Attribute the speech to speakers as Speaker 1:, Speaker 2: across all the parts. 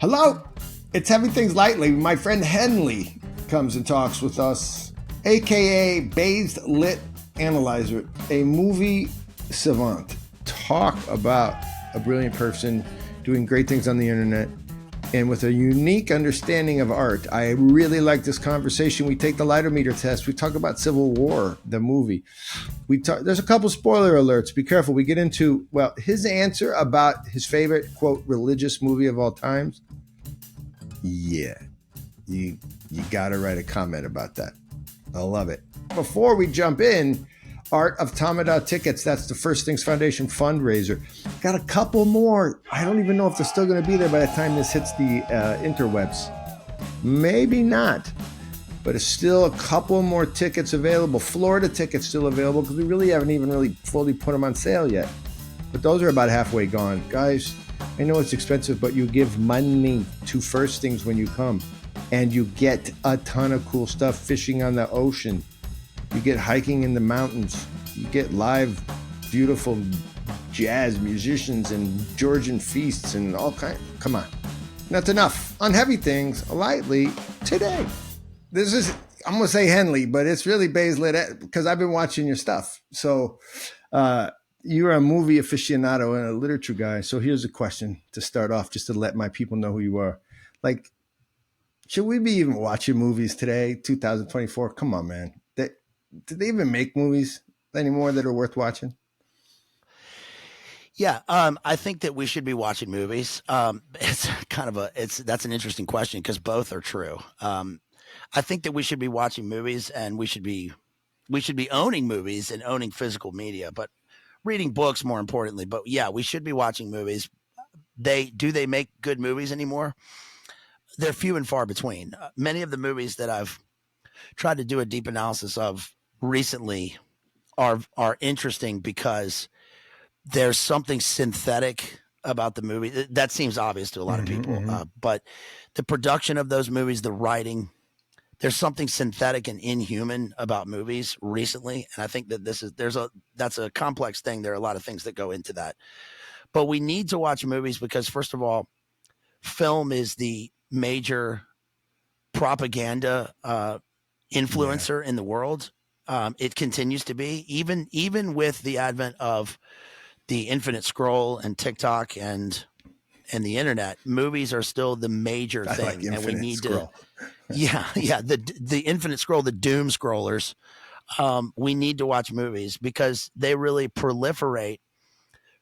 Speaker 1: Hello, it's Heavy Things Lightly. My friend Henley comes and talks with us, aka Bazed Lit Analyzer, a movie savant. Talk about a brilliant person doing great things on the internet and with a unique understanding of art. I really like this conversation. We take the lighter meter test. We talk about Civil War, the movie. There's a couple spoiler alerts. Be careful. We get into, his answer about his favorite, quote, religious movie of all times. Yeah, you got to write a comment about that. I love it. Before we jump in, Art of Tamada tickets. That's the First Things Foundation fundraiser. Got a couple more. I don't even know if they're still going to be there by the time this hits the interwebs. Maybe not. But it's still a couple more tickets available. Florida tickets still available because we really haven't even really fully put them on sale yet. But those are about halfway gone. Guys, I know it's expensive, but you give money to First Things when you come. And you get a ton of cool stuff. Fishing on the ocean. You get hiking in the mountains. You get live, beautiful jazz musicians and Georgian feasts and all kinds. Come on. That's enough. On Heavy Things, lightly, today. This is, I'm going to say Henley, but it's really Bazed Lit because I've been watching your stuff. So you're a movie aficionado and a literature guy. So here's a question to start off, just to let my people know who you are. Like, should we be even watching movies today, 2024? Come on, man. Do they even make movies anymore that are worth watching?
Speaker 2: Yeah, I think that we should be watching movies. That's an interesting question because both are true. I think that we should be watching movies and we should be owning movies and owning physical media, but reading books more importantly. But yeah, we should be watching movies. Do they make good movies anymore? They're few and far between. Many of the movies that I've tried to do a deep analysis of recently are interesting because there's something synthetic about the movie. That seems obvious to a lot of people, but the production of those movies, the writing, there's something synthetic and inhuman about movies recently. And I think that that's a complex thing. There are a lot of things that go into that, but we need to watch movies because first of all, film is the major propaganda influencer in the world. It continues to be even with the advent of the infinite scroll and TikTok and the internet. Movies are still the major thing,
Speaker 1: like
Speaker 2: and we need
Speaker 1: scroll.
Speaker 2: the infinite scroll, the doom scrollers. We need to watch movies because they really proliferate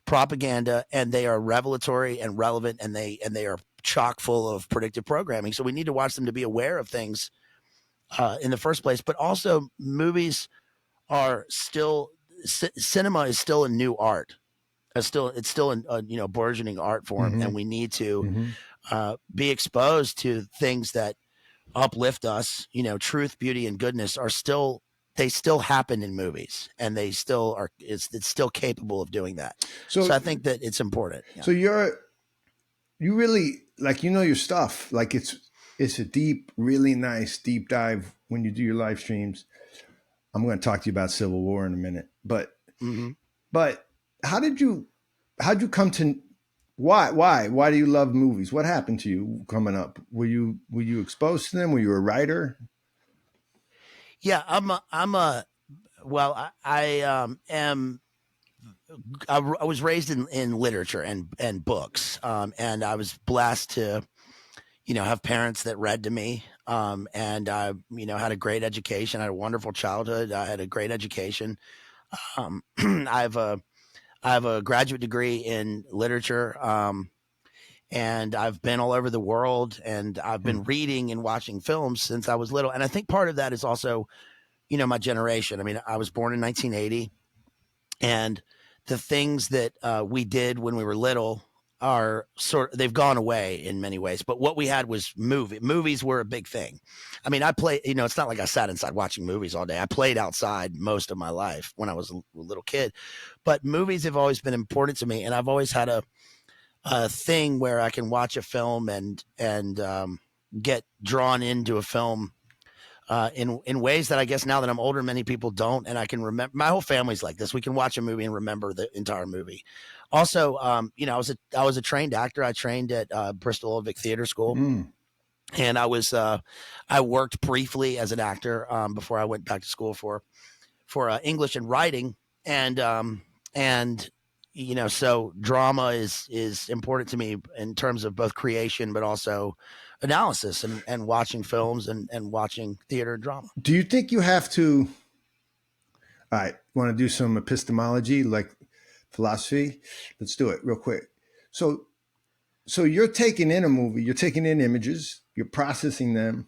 Speaker 2: propaganda, and they are revelatory and relevant, and they are chock full of predictive programming. So we need to watch them to be aware of things in the first place. But also, movies are still cinema is still a new art. It's still a burgeoning art form, and we need to be exposed to things that uplift us. Truth, beauty, and goodness still happen in movies, and they still are. It's still capable of doing that. So I think that it's important. Yeah.
Speaker 1: So you really your stuff. Like it's a deep, really nice deep dive when you do your live streams. I'm going to talk to you about Civil War in a minute, but how'd you come to why do you love movies? What happened to you coming up? Were you exposed to them? Were you a writer?
Speaker 2: Yeah, I was raised in literature and books, and I was blessed to have parents that read to me, and I had a great education. I had a wonderful childhood. I had a great education. I have a graduate degree in literature, and I've been all over the world, and I've been reading and watching films since I was little. And I think part of that is also, my generation. I mean, I was born in 1980, and the things that we did when we were little are they've gone away in many ways. But what we had was movies were a big thing. I mean, I played, it's not like I sat inside watching movies all day. I played outside most of my life when I was a little kid, but movies have always been important to me. And I've always had a thing where I can watch a film and get drawn into a film in ways that I guess now that I'm older, many people don't. And I can remember, my whole family's like this. We can watch a movie and remember the entire movie. Also, I was a trained actor. I trained at Bristol Old Vic Theater School, and I worked briefly as an actor before I went back to school for English and writing, and so drama is important to me in terms of both creation, but also analysis and watching films and watching theater and drama.
Speaker 1: Do you think you have to? All right, want to do some epistemology, like philosophy? Let's do it real quick. So, so you're taking in a movie, you're taking in images, you're processing them,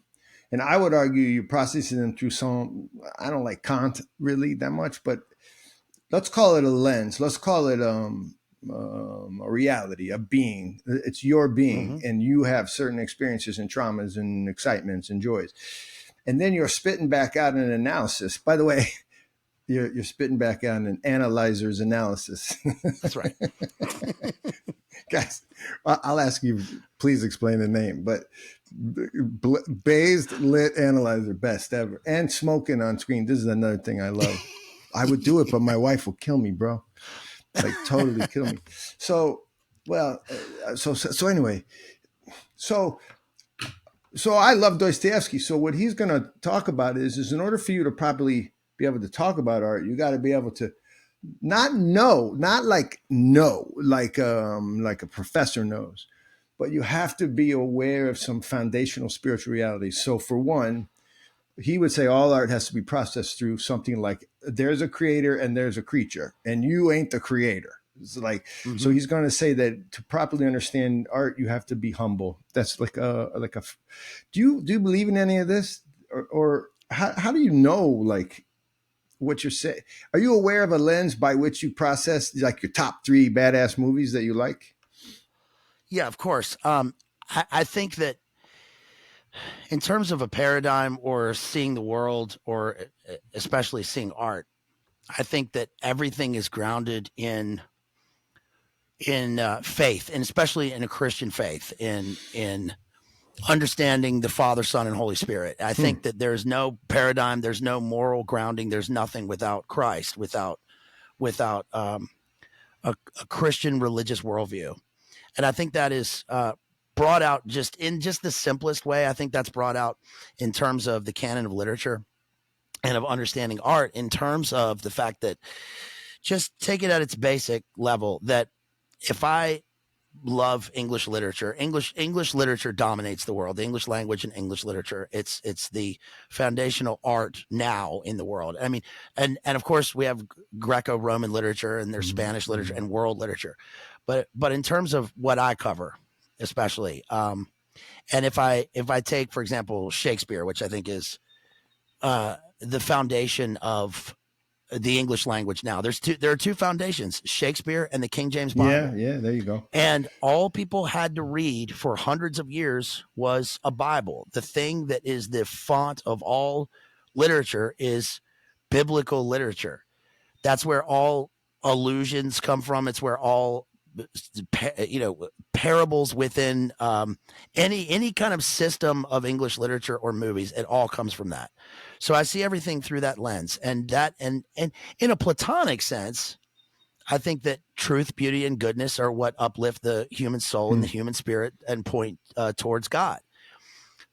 Speaker 1: and I would argue you're processing them through some. I don't like Kant really that much, but let's call it a lens. Let's call it a reality, a being. It's your being, and you have certain experiences and traumas and excitements and joys, and then you're spitting back out an analysis. By the way, you're spitting back out an analyzer's analysis.
Speaker 2: That's right.
Speaker 1: Guys, I'll ask you, please explain the name, but Bazed Lit Analyzer, best ever. And smoking on screen. This is another thing I love. I would do it, but my wife will kill me, bro. Like totally kill me. So, well, so anyway, so I love Dostoevsky. So what he's going to talk about is in order for you to properly be able to talk about art, you got to be able to not like a professor knows, but you have to be aware of some foundational spiritual realities. So for one, he would say all art has to be processed through something like there's a creator and there's a creature, and you ain't the creator. It's like, so he's going to say that to properly understand art, you have to be humble. That's like a. Do you believe in any of this, or how do you know like what you're saying? Are you aware of a lens by which you process like your top 3 badass movies that you like?
Speaker 2: Yeah, of course. I think that in terms of a paradigm or seeing the world, or especially seeing art, I think that everything is grounded in faith, and especially in a Christian faith, in understanding the Father, Son, and Holy Spirit. I think that there's no paradigm, there's no moral grounding, there's nothing without Christ, without a Christian religious worldview. And I think that is brought out just in just the simplest way. I think that's brought out in terms of the canon of literature and of understanding art, in terms of the fact that, just take it at its basic level, that if I love English literature, English literature dominates the world. The English language and English literature, it's the foundational art now in the world. I mean, and of course we have Greco-Roman literature, and there's Spanish literature and world literature. But in terms of what I cover, especially, and if I take, for example, Shakespeare, which I think is the foundation of the English language now. There are 2 foundations: Shakespeare and the King James Bible.
Speaker 1: Yeah, there you go.
Speaker 2: And all people had to read for hundreds of years was a Bible. The thing that is the font of all literature is biblical literature. That's where all allusions come from. It's where all parables within any kind of system of English literature or movies, it all comes from that. So I see everything through that lens, and in a Platonic sense, I think that truth, beauty, and goodness are what uplift the human soul and the human spirit and point towards God.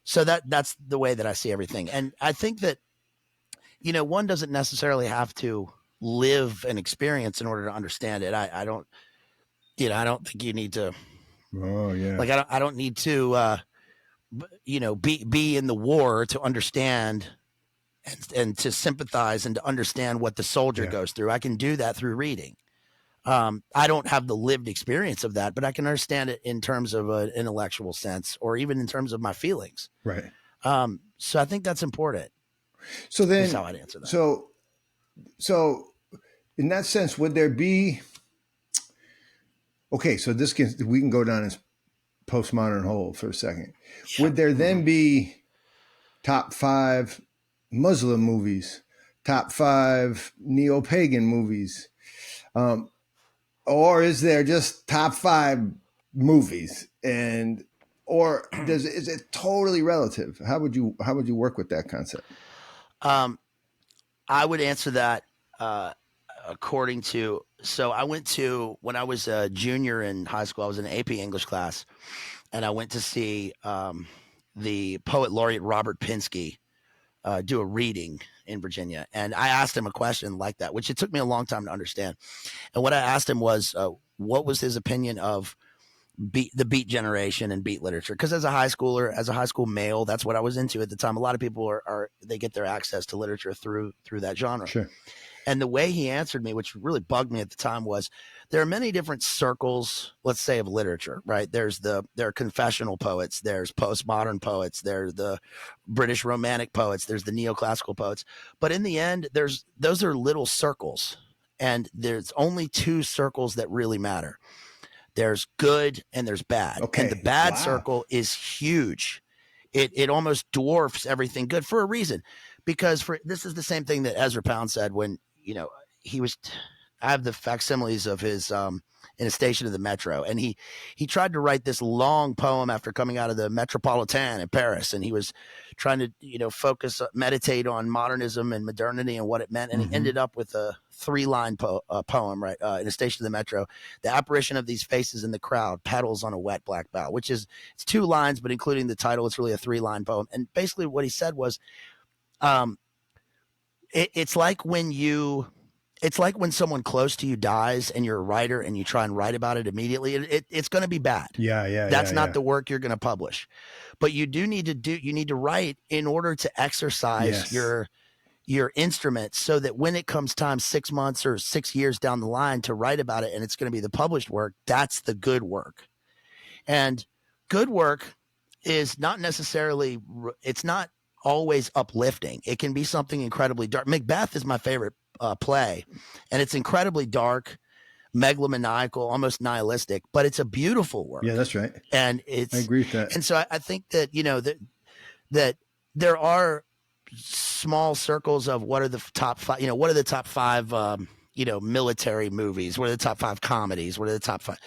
Speaker 2: So that's the way that I see everything. And I think that, one doesn't necessarily have to live an experience in order to understand it. I don't think you need to.
Speaker 1: Oh yeah.
Speaker 2: Like I don't need to, be in the war to understand and to sympathize and to understand what the soldier goes through. I can do that through reading. I don't have the lived experience of that, but I can understand it in terms of an intellectual sense, or even in terms of my feelings.
Speaker 1: Right.
Speaker 2: So I think that's important.
Speaker 1: So then,
Speaker 2: that's how I'd answer that.
Speaker 1: So in that sense, would there be? Okay, so we can go down this postmodern hole for a second. Yeah. Would there then be top 5 Muslim movies, top 5 neo-pagan movies, or is there just top 5 movies, or is it totally relative? How would you work with that concept?
Speaker 2: I would answer that according to So I went to, when I was a junior in high school, I was in an AP English class, and I went to see the poet laureate Robert Pinsky do a reading in Virginia. And I asked him a question like that, which it took me a long time to understand. And what I asked him was, what was his opinion of the beat generation and beat literature? Because as a high schooler, as a high school male, that's what I was into at the time. A lot of people are they get their access to literature through that genre.
Speaker 1: Sure.
Speaker 2: And the way he answered me, which really bugged me at the time, was there are many different circles, let's say, of literature, right? There are confessional poets, there's postmodern poets, there's the British Romantic poets, there's the neoclassical poets. But in the end, those are little circles. And there's only two circles that really matter. There's good and there's bad.
Speaker 1: Okay.
Speaker 2: And the bad
Speaker 1: Wow.
Speaker 2: circle is huge. It almost dwarfs everything good for a reason. Because this is the same thing that Ezra Pound said when, I have the facsimiles of his in a station of the Metro, and he tried to write this long poem after coming out of the Metropolitan in Paris, and he was trying to focus, meditate on modernism and modernity and what it meant, and he ended up with a 3-line poem, right, in a station of the Metro: the apparition of these faces in the crowd, petals on a wet black bough, which is, it's 2 lines, but including the title, it's really a 3-line poem. And basically what he said was, it's like when someone close to you dies and you're a writer and you try and write about it immediately. It's going to be bad. That's not the work you're going to publish. But you need to write in order to exercise your instrument, so that when it comes time 6 months or 6 years down the line to write about it and it's going to be the published work, that's the good work. And good work is not necessarily, it's not always uplifting. It can be something incredibly dark. Macbeth is my favorite play, and it's incredibly dark, megalomaniacal, almost nihilistic, but it's a beautiful work.
Speaker 1: Yeah, that's right.
Speaker 2: And
Speaker 1: I agree with that.
Speaker 2: And so I think that, that there are small circles of what are the top 5, what are the top 5, military movies, what are the top 5 comedies, what are the top 5,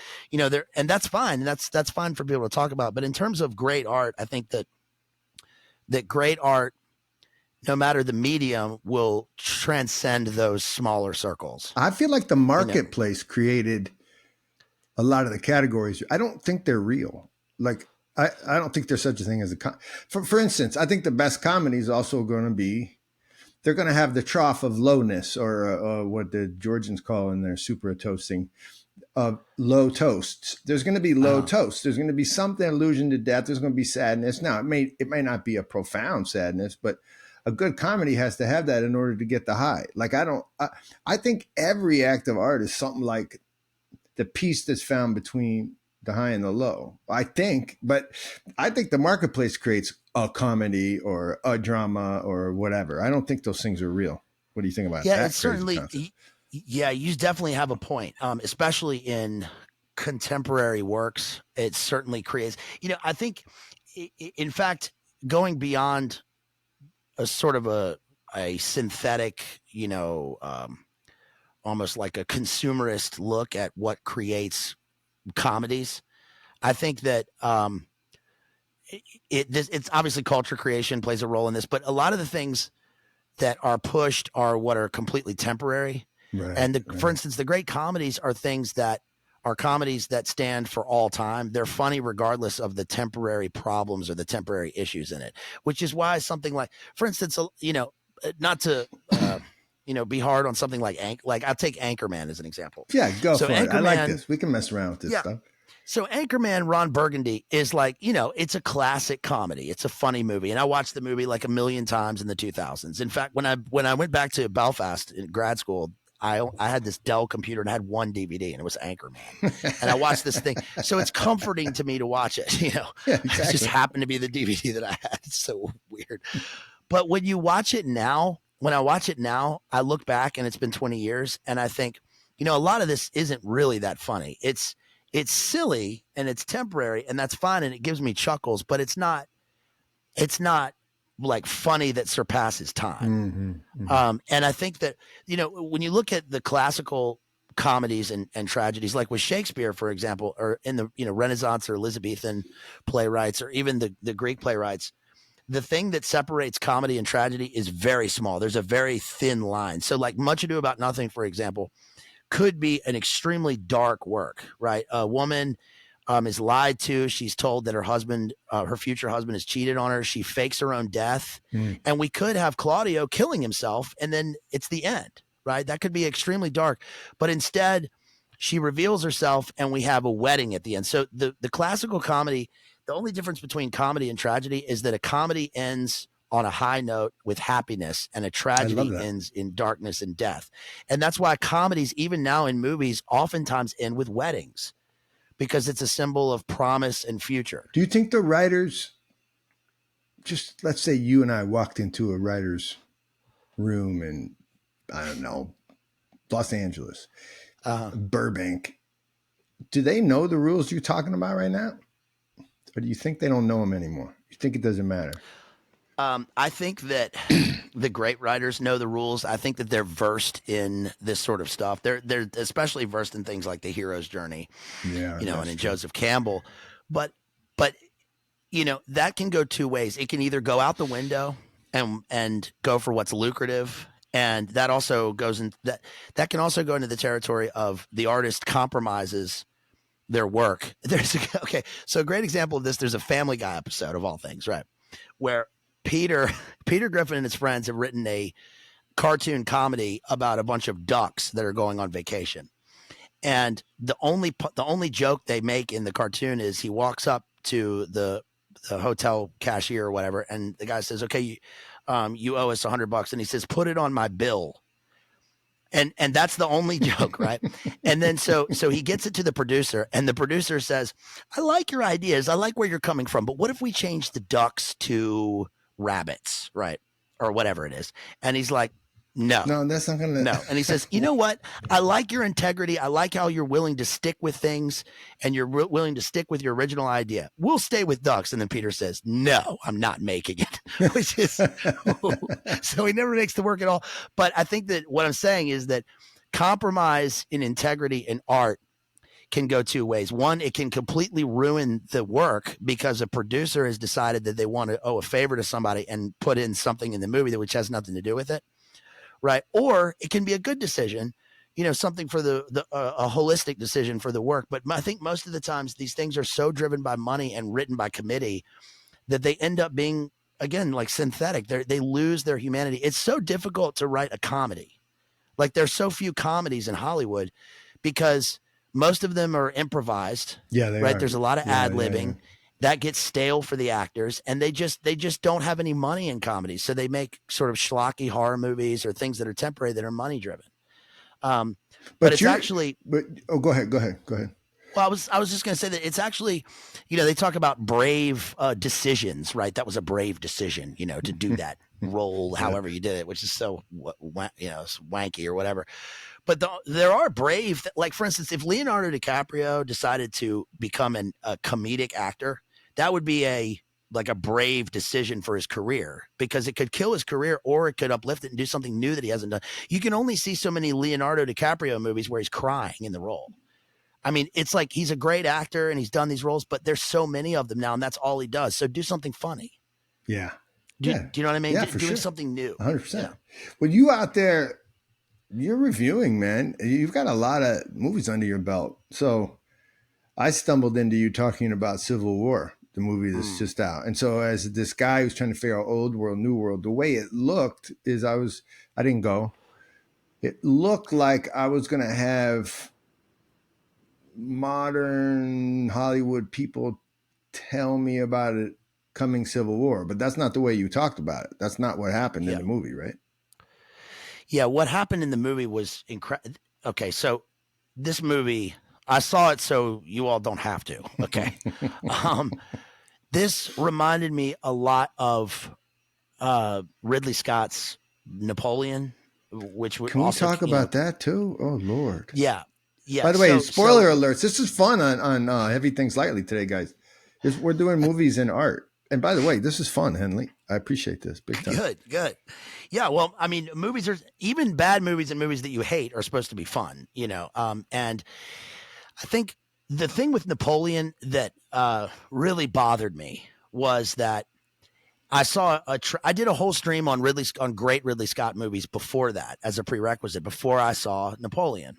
Speaker 2: there, and that's fine. And that's fine for people to talk about. But in terms of great art, I think that great art, no matter the medium, will transcend those smaller circles.
Speaker 1: I feel like the marketplace created a lot of the categories. I don't think they're real. Like, I don't think there's such a thing as for instance, I think the best comedy is also going to be, they're going to have the trough of lowness, or what the Georgians call in their super toasting, low toasts. There's going to be low toasts. There's going to be something allusion to death. There's going to be sadness. Now, it may not be a profound sadness, but a good comedy has to have that in order to get the high. Like, I think every act of art is something like the piece that's found between the high and the low. I think the marketplace creates a comedy or a drama or whatever. I don't think those things are real. What do you think about that?
Speaker 2: Yeah, it's certainly. Yeah, you definitely have a point, especially in contemporary works. It certainly creates, I think, in fact, going beyond a sort of a synthetic, almost like a consumerist look at what creates comedies, I think that it's obviously culture creation plays a role in this, but a lot of the things that are pushed are what are completely temporary.
Speaker 1: Right,
Speaker 2: and for instance, the great comedies are things that are comedies that stand for all time. They're funny regardless of the temporary problems or the temporary issues in it, which is why something like, for instance, not to, be hard on something like I'll take Anchorman as an example.
Speaker 1: Yeah, go for it. I like this. We can mess around with this stuff.
Speaker 2: So Anchorman, Ron Burgundy is like, it's a classic comedy. It's a funny movie. And I watched the movie like 1 million times in the 2000s. In fact, when I went back to Belfast in grad school, I had this Dell computer and I had one DVD, and it was Anchorman. And I watched this thing. So it's comforting to me to watch it,
Speaker 1: Yeah, exactly.
Speaker 2: It just happened to be the DVD that I had. It's so weird. But when I watch it now, I look back and it's been 20 years and I think, a lot of this isn't really that funny. It's silly and it's temporary, and that's fine. And it gives me chuckles, but it's not like funny that surpasses time. And I think that, when you look at the classical comedies and tragedies, like with Shakespeare, for example, or in the Renaissance or Elizabethan playwrights, or even the Greek playwrights, the thing that separates comedy and tragedy is very small. There's a very thin line. So like Much Ado About Nothing, for example, could be an extremely dark work, right? A woman is lied to. She's told that her husband, her future husband, has cheated on her. She fakes her own death. And we could have Claudio killing himself, and then it's the end, right? That could be extremely dark. But instead, she reveals herself, and we have a wedding at the end. So the classical comedy, the only difference between comedy and tragedy is that a comedy ends on a high note with happiness, and a tragedy ends in darkness and death. And that's why comedies, even now in movies, oftentimes end with weddings, because it's a symbol of promise and future.
Speaker 1: Do you think the writers, just let's say you and I walked into a writer's room in, I don't know, Los Angeles, Burbank, do they know the rules you're talking about right now? Or do you think they don't know them anymore? You think it doesn't matter?
Speaker 2: I think that the great writers know the rules. I think that they're versed in this sort of stuff. They're especially versed in things like the hero's journey, and in Joseph Campbell. But that can go two ways. It can either go out the window and go for what's lucrative, and that also goes in that can also go into the territory of the artist compromises their work. So a great example of this, there's a Family Guy episode, of all things, right, where Peter Griffin and his friends have written a cartoon comedy about a bunch of ducks that are going on vacation. And the only joke they make in the cartoon is he walks up to the hotel cashier or whatever, and the guy says, "Okay, you owe us $100," and he says, "Put it on my bill." And that's the only joke, right? And then so he gets it to the producer, and the producer says, "I like your ideas. I like where you're coming from, but what if we change the ducks to rabbits, right? Or whatever it is." And he's like, no,
Speaker 1: that's not going to.
Speaker 2: No. And he says, "You know what? I like your integrity. I like how you're willing to stick with things, and you're willing to stick with your original idea. We'll stay with ducks." And then Peter says, "No, I'm not making it," which is, so he never makes the work at all. But I think that what I'm saying is that compromise in integrity in art can go two ways. One, it can completely ruin the work because a producer has decided that they want to owe a favor to somebody and put in something in the movie that which has nothing to do with it. Right. Or it can be a good decision, something for a holistic decision for the work. But I think most of the times these things are so driven by money and written by committee that they end up being, again, like synthetic. They lose their humanity. It's so difficult to write a comedy. Like, there's so few comedies in Hollywood because most of them are improvised.
Speaker 1: Yeah, they
Speaker 2: right.
Speaker 1: are.
Speaker 2: There's a lot of ad-libbing. Yeah. That gets stale for the actors, and they just don't have any money in comedies. So they make sort of schlocky horror movies or things that are temporary that are money driven. But it's actually.
Speaker 1: Go ahead.
Speaker 2: Well, I was just going to say that it's actually, they talk about brave decisions, right? That was a brave decision, to do that role, however you did it, which is so, wanky or whatever. But there are brave, like, for instance, if Leonardo DiCaprio decided to become a comedic actor, that would be a brave decision for his career, because it could kill his career or it could uplift it and do something new that he hasn't done. You can only see so many Leonardo DiCaprio movies where he's crying in the role. I mean, it's like he's a great actor and he's done these roles, but there's so many of them now, and that's all he does. So do something funny.
Speaker 1: Yeah.
Speaker 2: Do you know what I mean?
Speaker 1: Yeah,
Speaker 2: Doing something new.
Speaker 1: 100%.
Speaker 2: Yeah.
Speaker 1: Well, you out there, you're reviewing, man. You've got a lot of movies under your belt. So I stumbled into you talking about Civil War, the movie that's just out. And so as this guy who's trying to figure out old world, new world, the way it looked is I didn't go. It looked like I was going to have modern Hollywood people tell me about it coming Civil War, but that's not the way you talked about it. That's not what happened in the movie, right?
Speaker 2: Yeah, what happened in the movie was incredible. Okay, so this movie, I saw it so you all don't have to. Okay. This reminded me a lot of Ridley Scott's Napoleon, which would
Speaker 1: Can
Speaker 2: also,
Speaker 1: we talk about that too? Oh, Lord.
Speaker 2: Yeah. Yeah.
Speaker 1: By the way, spoiler alerts. This is fun on Heavy Things Lightly today, guys. We're doing movies and art. And by the way, this is fun, Henley. I appreciate this big time.
Speaker 2: Good. Yeah, well, I mean, movies are, even bad movies and movies that you hate are supposed to be fun, and I think the thing with Napoleon that really bothered me was that I saw I did a whole stream on great Ridley Scott movies before that as a prerequisite, before I saw Napoleon.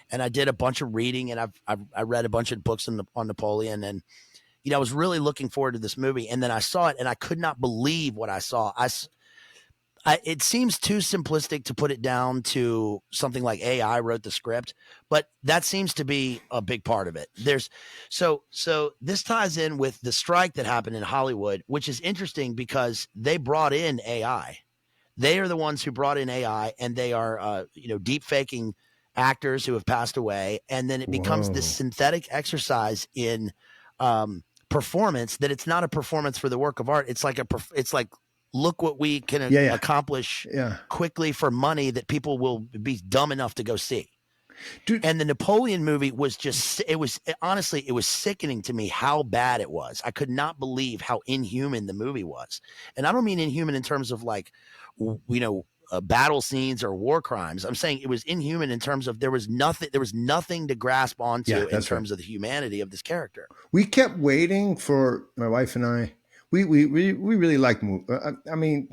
Speaker 2: and I did a bunch of reading, and I read a bunch of books on Napoleon, and I was really looking forward to this movie, and then I saw it, and I could not believe what I saw. It seems too simplistic to put it down to something like AI wrote the script, but that seems to be a big part of it. So this ties in with the strike that happened in Hollywood, which is interesting because they brought in AI. They are the ones who brought in AI, and they are, deep faking actors who have passed away. And then it becomes this synthetic exercise in performance that it's not a performance for the work of art. It's like look what we can accomplish quickly for money that people will be dumb enough to go see.
Speaker 1: Dude.
Speaker 2: And the Napoleon movie was honestly, it was sickening to me how bad it was. I could not believe how inhuman the movie was. And I don't mean inhuman in terms of like, battle scenes or war crimes. I'm saying it was inhuman in terms of there was nothing to grasp onto in terms of the humanity of this character.
Speaker 1: We kept waiting for my wife and I. We really like movies. I mean,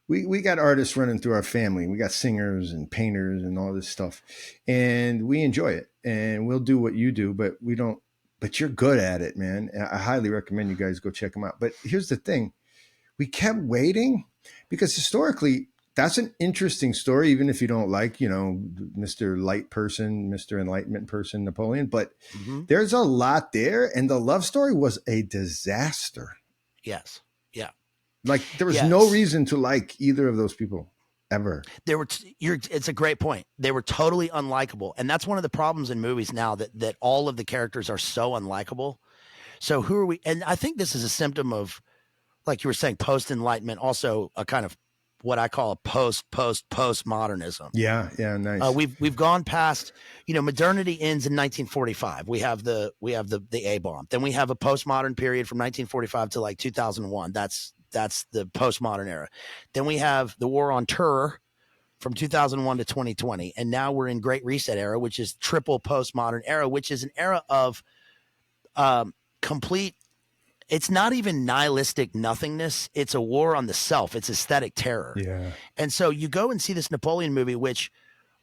Speaker 1: we got artists running through our family. We got singers and painters and all this stuff, and we enjoy it. And we'll do what you do, but we don't. But you're good at it, man. I highly recommend you guys go check them out. But here's the thing: we kept waiting because historically, that's an interesting story, even if you don't like, Mr. Light person, Mr. Enlightenment person, Napoleon. But there's a lot there, and the love story was a disaster.
Speaker 2: Yes. Yeah.
Speaker 1: Like there was no reason to like either of those people ever.
Speaker 2: It's a great point. They were totally unlikable. And that's one of the problems in movies now that all of the characters are so unlikable. So who are we? And I think this is a symptom of, like you were saying, post-enlightenment, also a kind of what I call a post-modernism.
Speaker 1: Yeah. Nice.
Speaker 2: We've gone past, modernity ends in 1945. We have the A-bomb. Then we have a postmodern period from 1945 to like 2001. That's the postmodern era. Then we have the war on terror from 2001 to 2020. And now we're in Great Reset era, which is triple postmodern era, which is an era of complete. It's not even nihilistic nothingness. It's a war on the self. It's aesthetic terror.
Speaker 1: Yeah.
Speaker 2: And so you go and see this Napoleon movie, which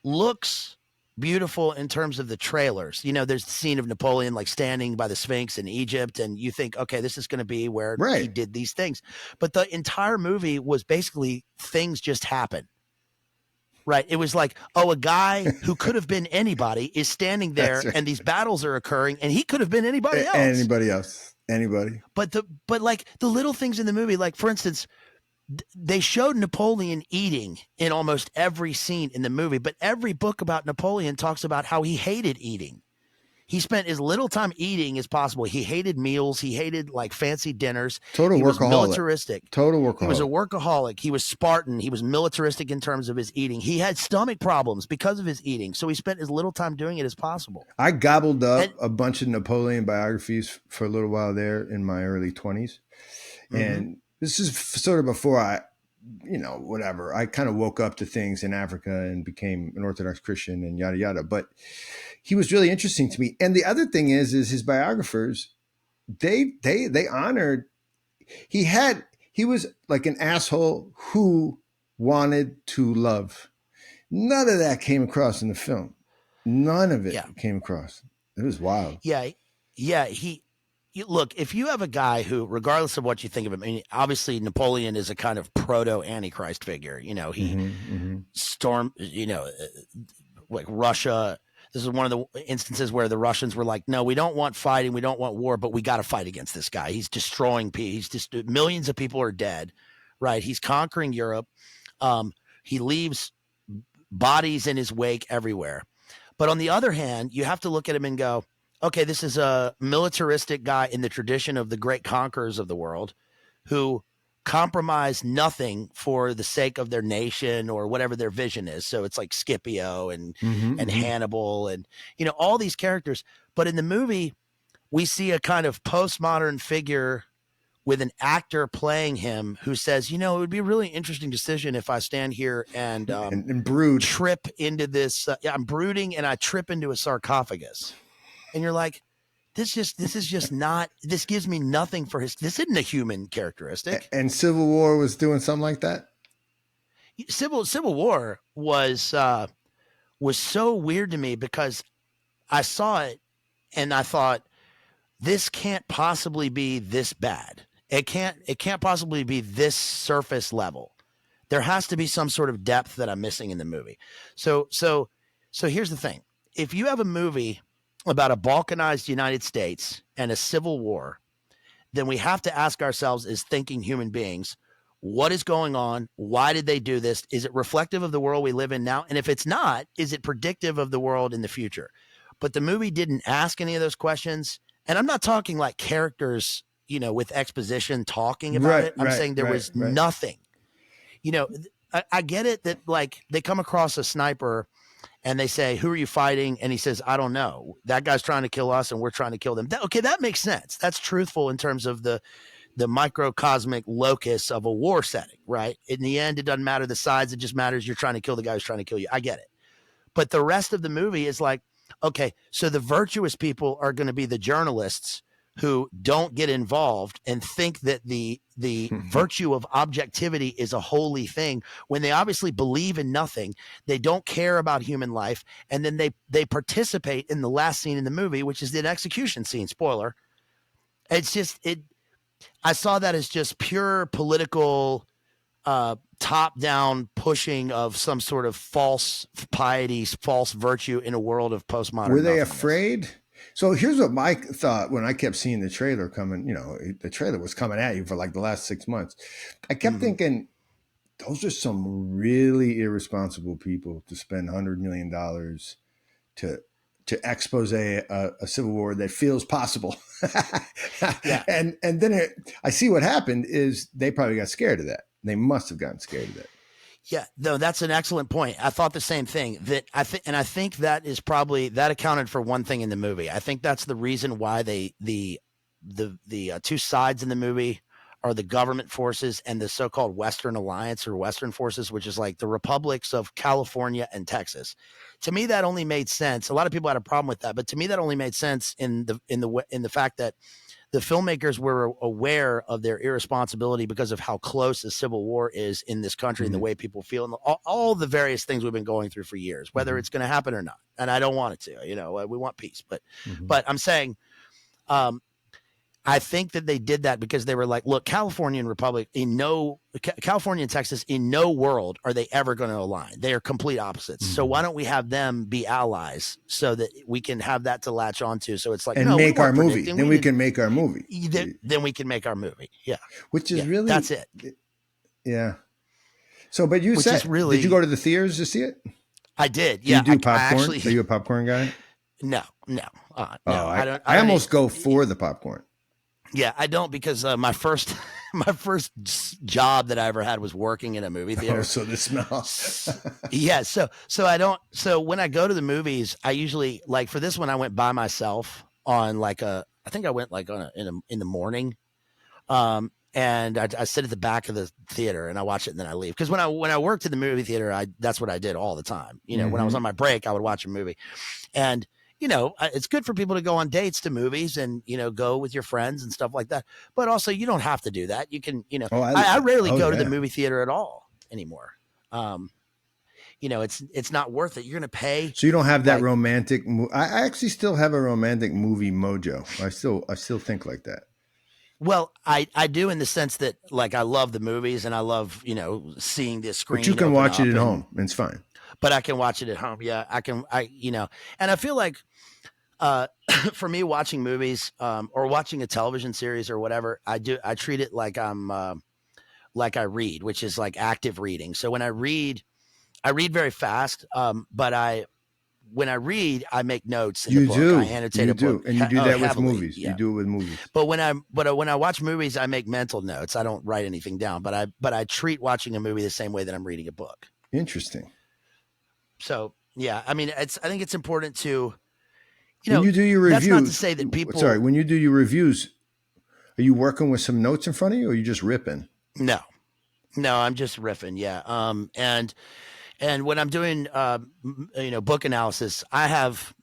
Speaker 2: looks beautiful in terms of the trailers. There's the scene of Napoleon like standing by the Sphinx in Egypt, and you think, okay, this is going to be where he did these things. But the entire movie was basically things just happen. Right. It was like, a guy who could have been anybody is standing there, and these battles are occurring, and he could have been anybody else.
Speaker 1: Anybody.
Speaker 2: But like the little things in the movie, like for instance, they showed Napoleon eating in almost every scene in the movie, but every book about Napoleon talks about how he hated eating. He spent as little time eating as possible. He hated meals. He hated like fancy dinners.
Speaker 1: Total
Speaker 2: workaholic.
Speaker 1: Was
Speaker 2: militaristic.
Speaker 1: Total workaholic.
Speaker 2: He was a workaholic. He was Spartan. He was militaristic in terms of his eating. He had stomach problems because of his eating. So he spent as little time doing it as possible.
Speaker 1: I gobbled up a bunch of Napoleon biographies for a little while there in my early 20s. And this is sort of before I kind of woke up to things in Africa and became an Orthodox Christian and yada, yada. But he was really interesting to me. And the other thing is his biographers, they honored, he was like an asshole who wanted to love. None of that came across in the film. None of it came across. It was wild.
Speaker 2: Yeah. Look, if you have a guy who, regardless of what you think of him, I mean, obviously Napoleon is a kind of proto-Antichrist figure. He stormed, like Russia. This is one of the instances where the Russians were like, no, we don't want fighting. We don't want war, but we got to fight against this guy. He's destroying people. He's just millions of people are dead, right? He's conquering Europe. He leaves bodies in his wake everywhere. But on the other hand, you have to look at him and go, okay, this is a militaristic guy in the tradition of the great conquerors of the world who compromise nothing for the sake of their nation or whatever their vision is. So it's like Scipio and Hannibal and, all these characters. But in the movie, we see a kind of postmodern figure with an actor playing him who says, it would be a really interesting decision if I stand here and
Speaker 1: brood,
Speaker 2: trip into this. I'm brooding and I trip into a sarcophagus. And you're like, this gives me nothing for this isn't a human characteristic.
Speaker 1: And Civil War was doing something like that.
Speaker 2: Civil War was was so weird to me because I saw it and I thought, this can't possibly be this bad. It can't possibly be this surface level. There has to be some sort of depth that I'm missing in the movie. So here's the thing. If you have a movie about a balkanized United States and a civil war, then we have to ask ourselves as thinking human beings, what is going on? Why did they do this? Is it reflective of the world we live in now? And if it's not, is it predictive of the world in the future? But the movie didn't ask any of those questions. And I'm not talking like characters, with exposition talking about it. I'm saying there was nothing. I get it that like they come across a sniper and they say, who are you fighting? And he says, I don't know. That guy's trying to kill us and we're trying to kill them. That makes sense. That's truthful in terms of the microcosmic locus of a war setting, right? In the end, it doesn't matter the sides. It just matters you're trying to kill the guy who's trying to kill you. I get it. But the rest of the movie is like, okay, so the virtuous people are going to be the journalists who don't get involved and think that the virtue of objectivity is a holy thing when they obviously believe in nothing. They don't care about human life. And then they participate in the last scene in the movie, which is the execution scene. Spoiler. It's just, I saw that as just pure political, top-down pushing of some sort of false piety, false virtue in a world of postmodern.
Speaker 1: Were they afraid? So here's what my thought when I kept seeing the trailer coming, the trailer was coming at you for like the last 6 months. I kept thinking, those are some really irresponsible people to spend $100 million to expose a civil war that feels possible. Yeah. And then I see what happened is they probably got scared of that. They must have gotten scared of that.
Speaker 2: Yeah, no, that's an excellent point. I thought the same thing. I think that is probably that accounted for one thing in the movie. I think that's the reason why the two sides in the movie are the government forces and the so-called Western Alliance or Western forces, which is like the republics of California and Texas. To me, that only made sense. A lot of people had a problem with that, but to me, that only made sense in the fact that the filmmakers were aware of their irresponsibility because of how close the Civil War is in this country and the way people feel and all the various things we've been going through for years, whether it's going to happen or not. And I don't want it to, we want peace, but I'm saying, I think that they did that because they were like, look, California and Texas in no world are they ever going to align. They are complete opposites. So why don't we have them be allies so that we can have that to latch onto? So it's like,
Speaker 1: and make our movie. Then we can make our movie.
Speaker 2: Then we can make our movie. Yeah.
Speaker 1: Which is really,
Speaker 2: that's it.
Speaker 1: Yeah. So, but you said, did you go to the theaters to see it?
Speaker 2: I did. Yeah.
Speaker 1: Do you do popcorn? Are you a popcorn guy?
Speaker 2: No.
Speaker 1: I almost go for the popcorn.
Speaker 2: Yeah, I don't because my first job that I ever had was working in a movie theater.
Speaker 1: Oh, so the smell.
Speaker 2: Yeah, so I don't. So when I go to the movies, I usually like for this one I went by myself on I think I went like in the morning, and I sit at the back of the theater and I watch it and then I leave because when I worked in the movie theater, that's what I did all the time. When I was on my break, I would watch a movie, and it's good for people to go on dates to movies and, go with your friends and stuff like that. But also you don't have to do that. You can, I rarely go to the movie theater at all anymore. It's not worth it. You're going to pay.
Speaker 1: So you don't have that romantic. I actually still have a romantic movie mojo. I still think like that.
Speaker 2: Well, I do in the sense that I love the movies and I love, seeing the screen.
Speaker 1: But you can watch it at home and it's fine.
Speaker 2: But I can watch it at home. Yeah, and I feel like, for me, watching movies, or watching a television series or whatever, I treat it like like I read, which is like active reading. So when I read very fast. But when I read, I make notes in the book. I annotate a book.
Speaker 1: And you do that with movies.
Speaker 2: Yeah.
Speaker 1: You do it with movies.
Speaker 2: But when I watch movies, I make mental notes. I don't write anything down, but I treat watching a movie the same way that I'm reading a book.
Speaker 1: Interesting.
Speaker 2: So yeah, I mean, I think it's important to,
Speaker 1: when you do your reviews.
Speaker 2: That's not to say that people.
Speaker 1: Sorry, when you do your reviews, are you working with some notes in front of you, or are you just ripping?
Speaker 2: No, I'm just riffing. Yeah. And when I'm doing, book analysis, I have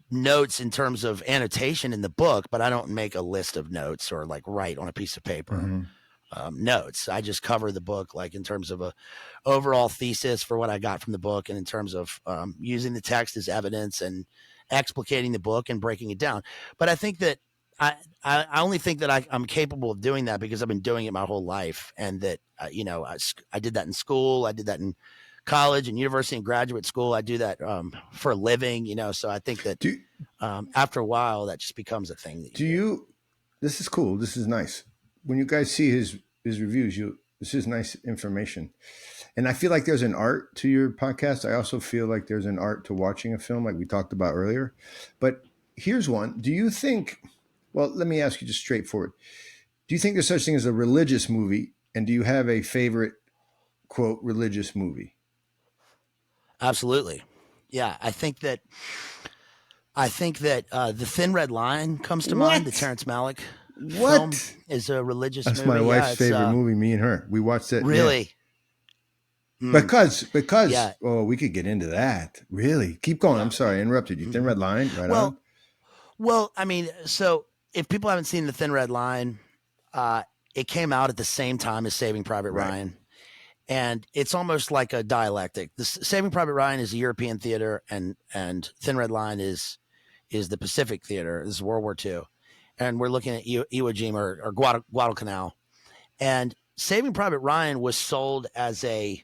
Speaker 2: notes in terms of annotation in the book, but I don't make a list of notes or write on a piece of paper. notes. I just cover the book like in terms of a overall thesis for what I got from the book, and in terms of using the text as evidence and explicating the book and breaking it down. But I think that I only think that I'm capable of doing that because I've been doing it my whole life, and that I did that in school, I did that in college and university and graduate school. I do that for a living, So I think that after a while, that just becomes a thing. That
Speaker 1: This is cool. This is nice. When you guys see his reviews, this is nice information. And I feel like there's an art to your podcast. I also feel like there's an art to watching a film, like we talked about earlier. But here's one. Do you think, well, let me ask you just straightforward. Do you think there's such thing as a religious movie? And do you have a favorite, quote, religious movie?
Speaker 2: Absolutely. Yeah. I think that The Thin Red Line comes to mind. The Terrence Malick film is a religious movie.
Speaker 1: That's my wife's favorite movie, me and her. We watched it.
Speaker 2: Really?
Speaker 1: Yeah. Because we could get into that. Really? Keep going. I'm sorry, I interrupted you. Thin Red Line, right on.
Speaker 2: Well, I mean, so if people haven't seen The Thin Red Line, it came out at the same time as Saving Private Ryan. And it's almost like a dialectic. The Saving Private Ryan is a European theater, and Thin Red Line is the Pacific theater. This is World War II. And we're looking at Iwo Jima or Guadalcanal. And Saving Private Ryan was sold as an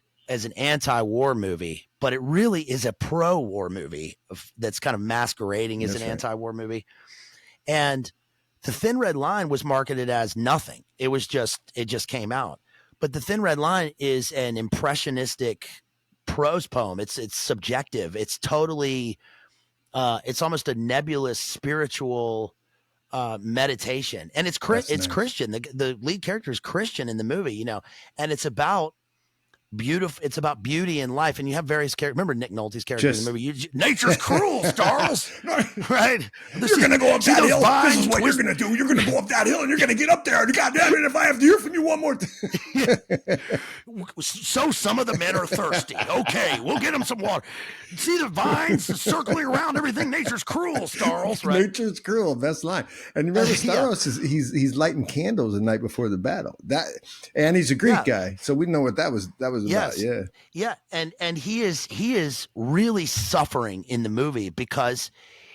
Speaker 2: anti-war movie, but it really is a pro-war movie that's kind of masquerading as an anti-war movie. And The Thin Red Line was marketed as nothing. It just came out. But The Thin Red Line is an impressionistic prose poem. It's subjective. It's totally, it's almost a nebulous spiritual meditation. And it's nice. Christian. The lead character is Christian in the movie, and it's about it's about beauty in life, and you have various characters. Remember Nick Nolte's character in the movie? Nature's cruel, Starles. Right?
Speaker 3: You're going to go up that hill. This is what you're going to do. You're going to go up that hill, and you're going to get up there. And goddamn it, if I have to hear from you one more time.
Speaker 2: So some of the men are thirsty. Okay, we'll get them some water. See the vines circling around everything. Nature's cruel, Starles. Right?
Speaker 1: Nature's cruel. Best line. And remember, Starles he's lighting candles the night before the battle. And he's a Greek guy, so we know what that was about.
Speaker 2: Yeah. And he is really suffering in the movie because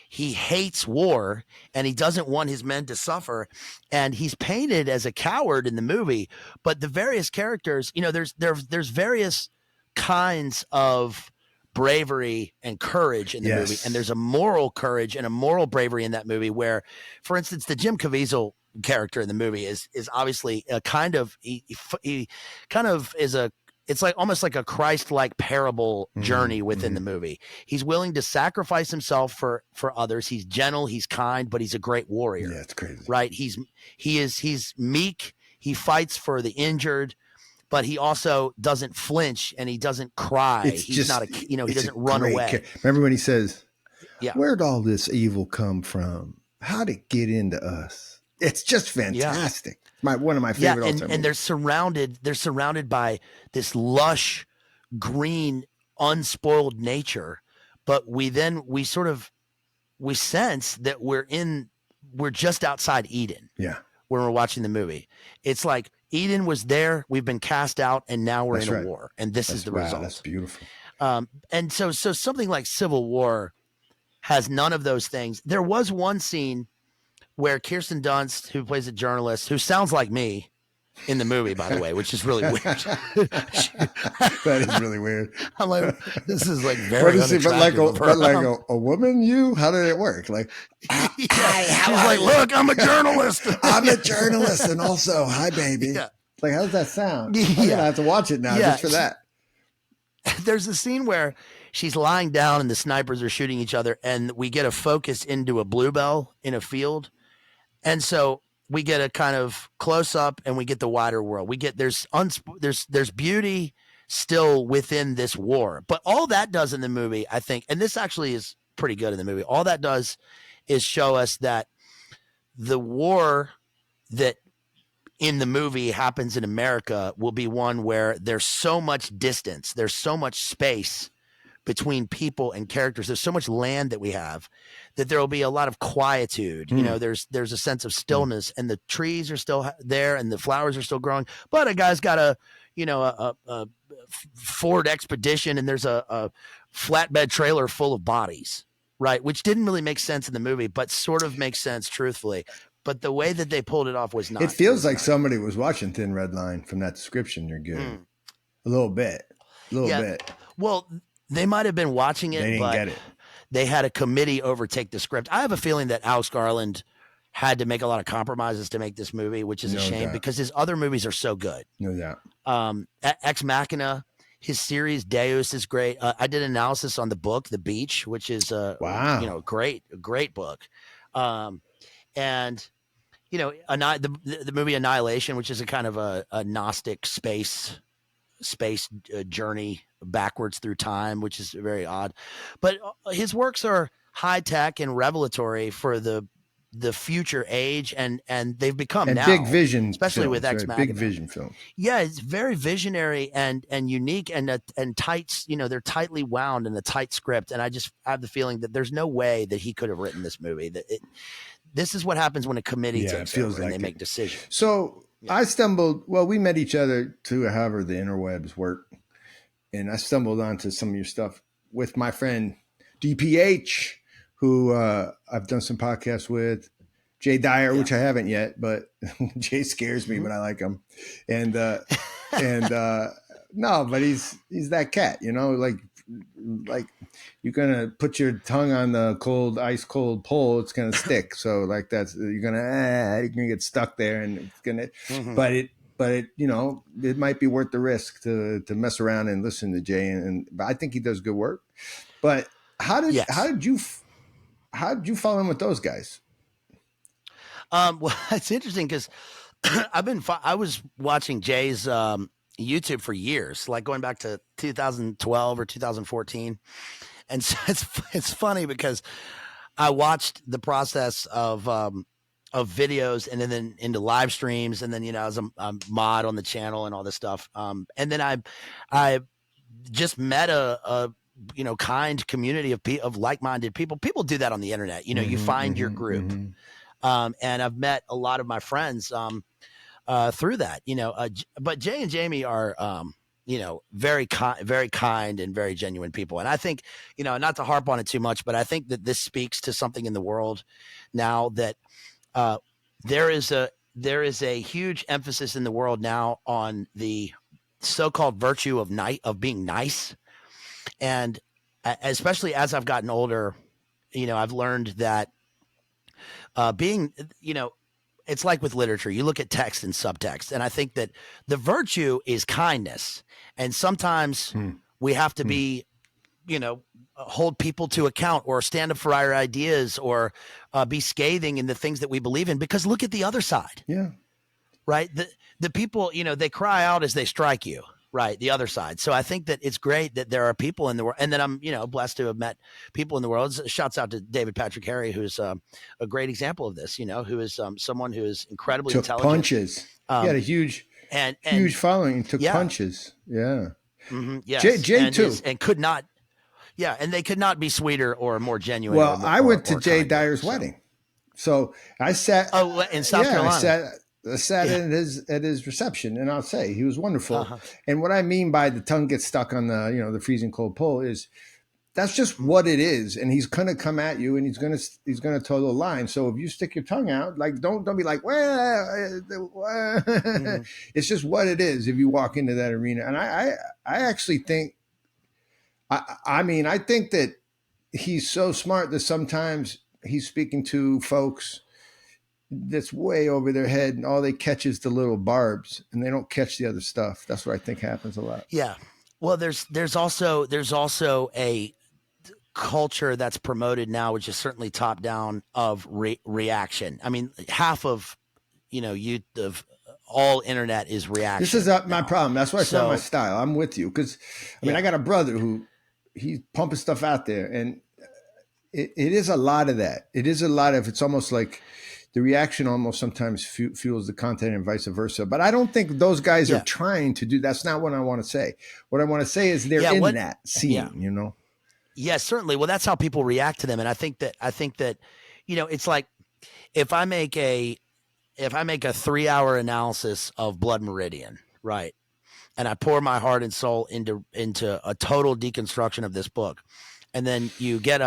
Speaker 2: he hates war and he doesn't want his men to suffer, and he's painted as a coward in the movie. But the various characters, there's various kinds of bravery and courage in the movie, and there's a moral courage and a moral bravery in that movie where, for instance, the Jim Caviezel character in the movie is obviously a kind of he kind of is it's like almost like a Christ-like parable journey within the movie. He's willing to sacrifice himself for others. He's gentle, he's kind, but he's a great warrior.
Speaker 1: Yeah, it's crazy.
Speaker 2: Right? He's meek. He fights for the injured, but he also doesn't flinch and he doesn't cry. He doesn't run away.
Speaker 1: Remember when he says, "Where'd all this evil come from? How'd it get into us?" It's just fantastic. One of my favorite all-time
Speaker 2: and they're surrounded by this lush, green, unspoiled nature, but we sense that we're just outside Eden.
Speaker 1: Yeah.
Speaker 2: When we're watching the movie. It's like Eden was there, we've been cast out, and now we're in a war. And this is the result.
Speaker 1: That's beautiful.
Speaker 2: And so something like Civil War has none of those things. There was one scene where Kirsten Dunst, who plays a journalist, who sounds like me in the movie, by the way, which is really weird.
Speaker 1: That is really weird.
Speaker 2: I'm like, this is like very
Speaker 1: unattractive. But like a woman, how did it work? Like,
Speaker 2: she's like, look, I'm a journalist.
Speaker 1: I'm a journalist, and also, hi, baby. Yeah. Like, how does that sound? I'm gonna have to watch it now just for that.
Speaker 2: There's a scene where she's lying down and the snipers are shooting each other, and we get a focus into a bluebell in a field. And so we get a kind of close up and we get the wider world. We get there's beauty still within this war. But all that does in the movie, I think, and this actually is pretty good in the movie. All that does is show us that the war that in the movie happens in America will be one where there's so much distance, there's so much space between people and characters. There's so much land that we have that there will be a lot of quietude. You know, there's a sense of stillness, and the trees are still there and the flowers are still growing, but a guy's got a Ford Expedition, and there's a flatbed trailer full of bodies, right? Which didn't really make sense in the movie, but sort of makes sense truthfully. But the way that they pulled it off was not.
Speaker 1: It feels like somebody was watching Thin Red Line from that description you're giving. A little bit.
Speaker 2: Well, they might have been watching it,
Speaker 1: They didn't
Speaker 2: but
Speaker 1: get it.
Speaker 2: they had a committee overtake the script. I have a feeling that Alex Garland had to make a lot of compromises to make this movie, which is a shame because his other movies are so good.
Speaker 1: No doubt.
Speaker 2: Ex Machina, his series Deus is great. I did an analysis on the book The Beach, which is a great book. And the movie Annihilation, which is a kind of a Gnostic space journey backwards through time, which is very odd. But his works are high tech and revelatory for the future age, and they've become now
Speaker 1: big vision,
Speaker 2: especially
Speaker 1: films,
Speaker 2: with Ex Machina.
Speaker 1: Big vision film.
Speaker 2: Yeah, it's very visionary and unique and tight. They're tightly wound in a tight script, and I have the feeling that there's no way that he could have written this movie. This is what happens when a committee takes over and they make decisions.
Speaker 1: So I stumbled. Well, we met each other to however the interwebs work, and I stumbled onto some of your stuff with my friend DPH, who I've done some podcasts with. Jay Dyer, which I haven't yet, but Jay scares me, but I like him. And no, but he's that cat, like you're gonna put your tongue on the ice cold pole, it's gonna stick. So like you're gonna get stuck there, and it's gonna. But it it might be worth the risk to mess around and listen to Jay, but I think he does good work. But how did you fall in with those guys?
Speaker 2: Well, it's interesting because I was watching Jay's YouTube for years, like going back to 2012 or 2014. And so it's funny because I watched the process of videos and then into live streams. And then, as a mod on the channel and all this stuff. And then I just met a kind community of like-minded people. People do that on the internet. You find your group. And I've met a lot of my friends through that, but Jay and Jamie are, very kind and very genuine people. And I think, not to harp on it too much, but I think that this speaks to something in the world now that there is a huge emphasis in the world now on the so-called virtue of being nice. And especially as I've gotten older, I've learned that being, it's like with literature, you look at text and subtext. And I think that the virtue is kindness. And sometimes we have to be, hold people to account or stand up for our ideas or be scathing in the things that we believe in, because look at the other side.
Speaker 1: Yeah.
Speaker 2: Right. The people, they cry out as they strike you. Right. The other side. So I think that it's great that there are people in the world, and that I'm, blessed to have met people in the world. Shouts out to David Patrick Harry, who's a great example of this, who is someone who is incredibly intelligent.
Speaker 1: Punches. He had a huge following. Took punches. Yeah.
Speaker 2: Yes.
Speaker 1: Jay too.
Speaker 2: And could not. Yeah. And they could not be sweeter or more genuine.
Speaker 1: Well, I went to Jay Dyer's wedding. So I sat.
Speaker 2: Oh, in South Carolina.
Speaker 1: I sat at his reception, and I'll say he was wonderful. And what I mean by the tongue gets stuck on the freezing cold pole is that's just what it is. And he's gonna come at you, and he's gonna toe the line. So if you stick your tongue out, like don't be like, well, it's just what it is. If you walk into that arena, and I actually think, I think that he's so smart that sometimes he's speaking to folks that's way over their head, and all they catch is the little barbs, and they don't catch the other stuff. That's what I think happens a lot.
Speaker 2: Yeah. Well, there's also a culture that's promoted now, which is certainly top down, of reaction. I mean, half of of all internet is reaction.
Speaker 1: This is my problem. That's why it's not my style. I'm with you because I got a brother who he's pumping stuff out there, and it is a lot of that. It is a lot of. It's almost like the reaction almost sometimes fuels the content and vice versa. But I don't think those guys are trying to do. That's not what I want to say. What I want to say is they're in that scene,
Speaker 2: Yes, certainly. Well, that's how people react to them. And I think that, it's like if I make a 3-hour analysis of Blood Meridian, right? And I pour my heart and soul into a total deconstruction of this book. And then you get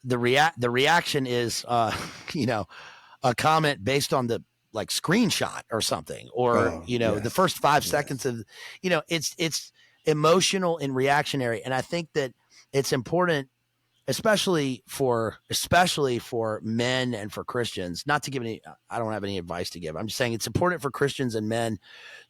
Speaker 2: the reaction is, a comment based on the like screenshot or something, or, the first 5 seconds of, it's emotional and reactionary. And I think that it's important, especially for men and for Christians, not to give I don't have any advice to give. I'm just saying it's important for Christians and men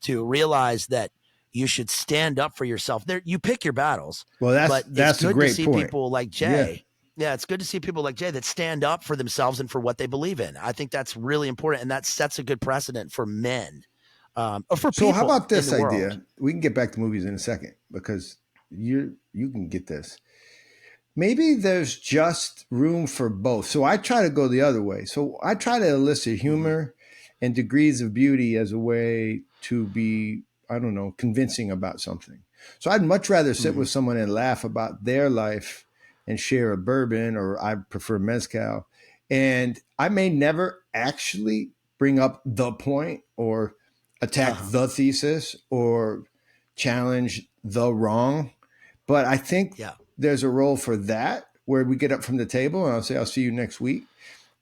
Speaker 2: to realize that you should stand up for yourself. There, you pick your battles.
Speaker 1: Well, that's
Speaker 2: good
Speaker 1: a great
Speaker 2: to see
Speaker 1: point.
Speaker 2: people like Jay. Yeah, it's good to see people like Jay that stand up for themselves and for what they believe in. I think that's really important, and that sets a good precedent for men. Or for people.
Speaker 1: So how about this
Speaker 2: in the
Speaker 1: idea?
Speaker 2: world.
Speaker 1: We can get back to movies in a second because you can get this. Maybe there's just room for both. So I try to go the other way. So I try to elicit humor and degrees of beauty as a way to be, I don't know, convincing about something. So I'd much rather sit with someone and laugh about their life and share a bourbon, or I prefer mezcal. And I may never actually bring up the point or attack the thesis or challenge the wrong. But I think there's a role for that where we get up from the table and I'll say, I'll see you next week.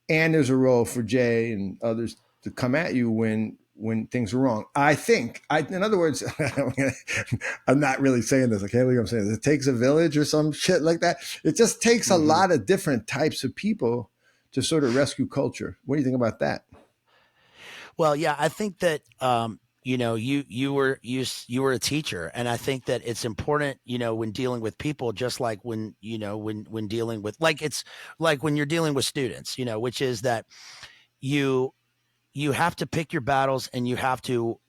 Speaker 1: And there's a role for Jay and others to come at you when things are wrong. I think, in other words, I'm not really saying this. I can't believe I'm saying this. It takes a village or some shit like that. It just takes a lot of different types of people to sort of rescue culture. What do you think about that?
Speaker 2: Well, yeah, I think that, you were a teacher, and I think that it's important, when dealing with people, just like when dealing with, like, it's like when you're dealing with students, which is that you have to pick your battles, and you have to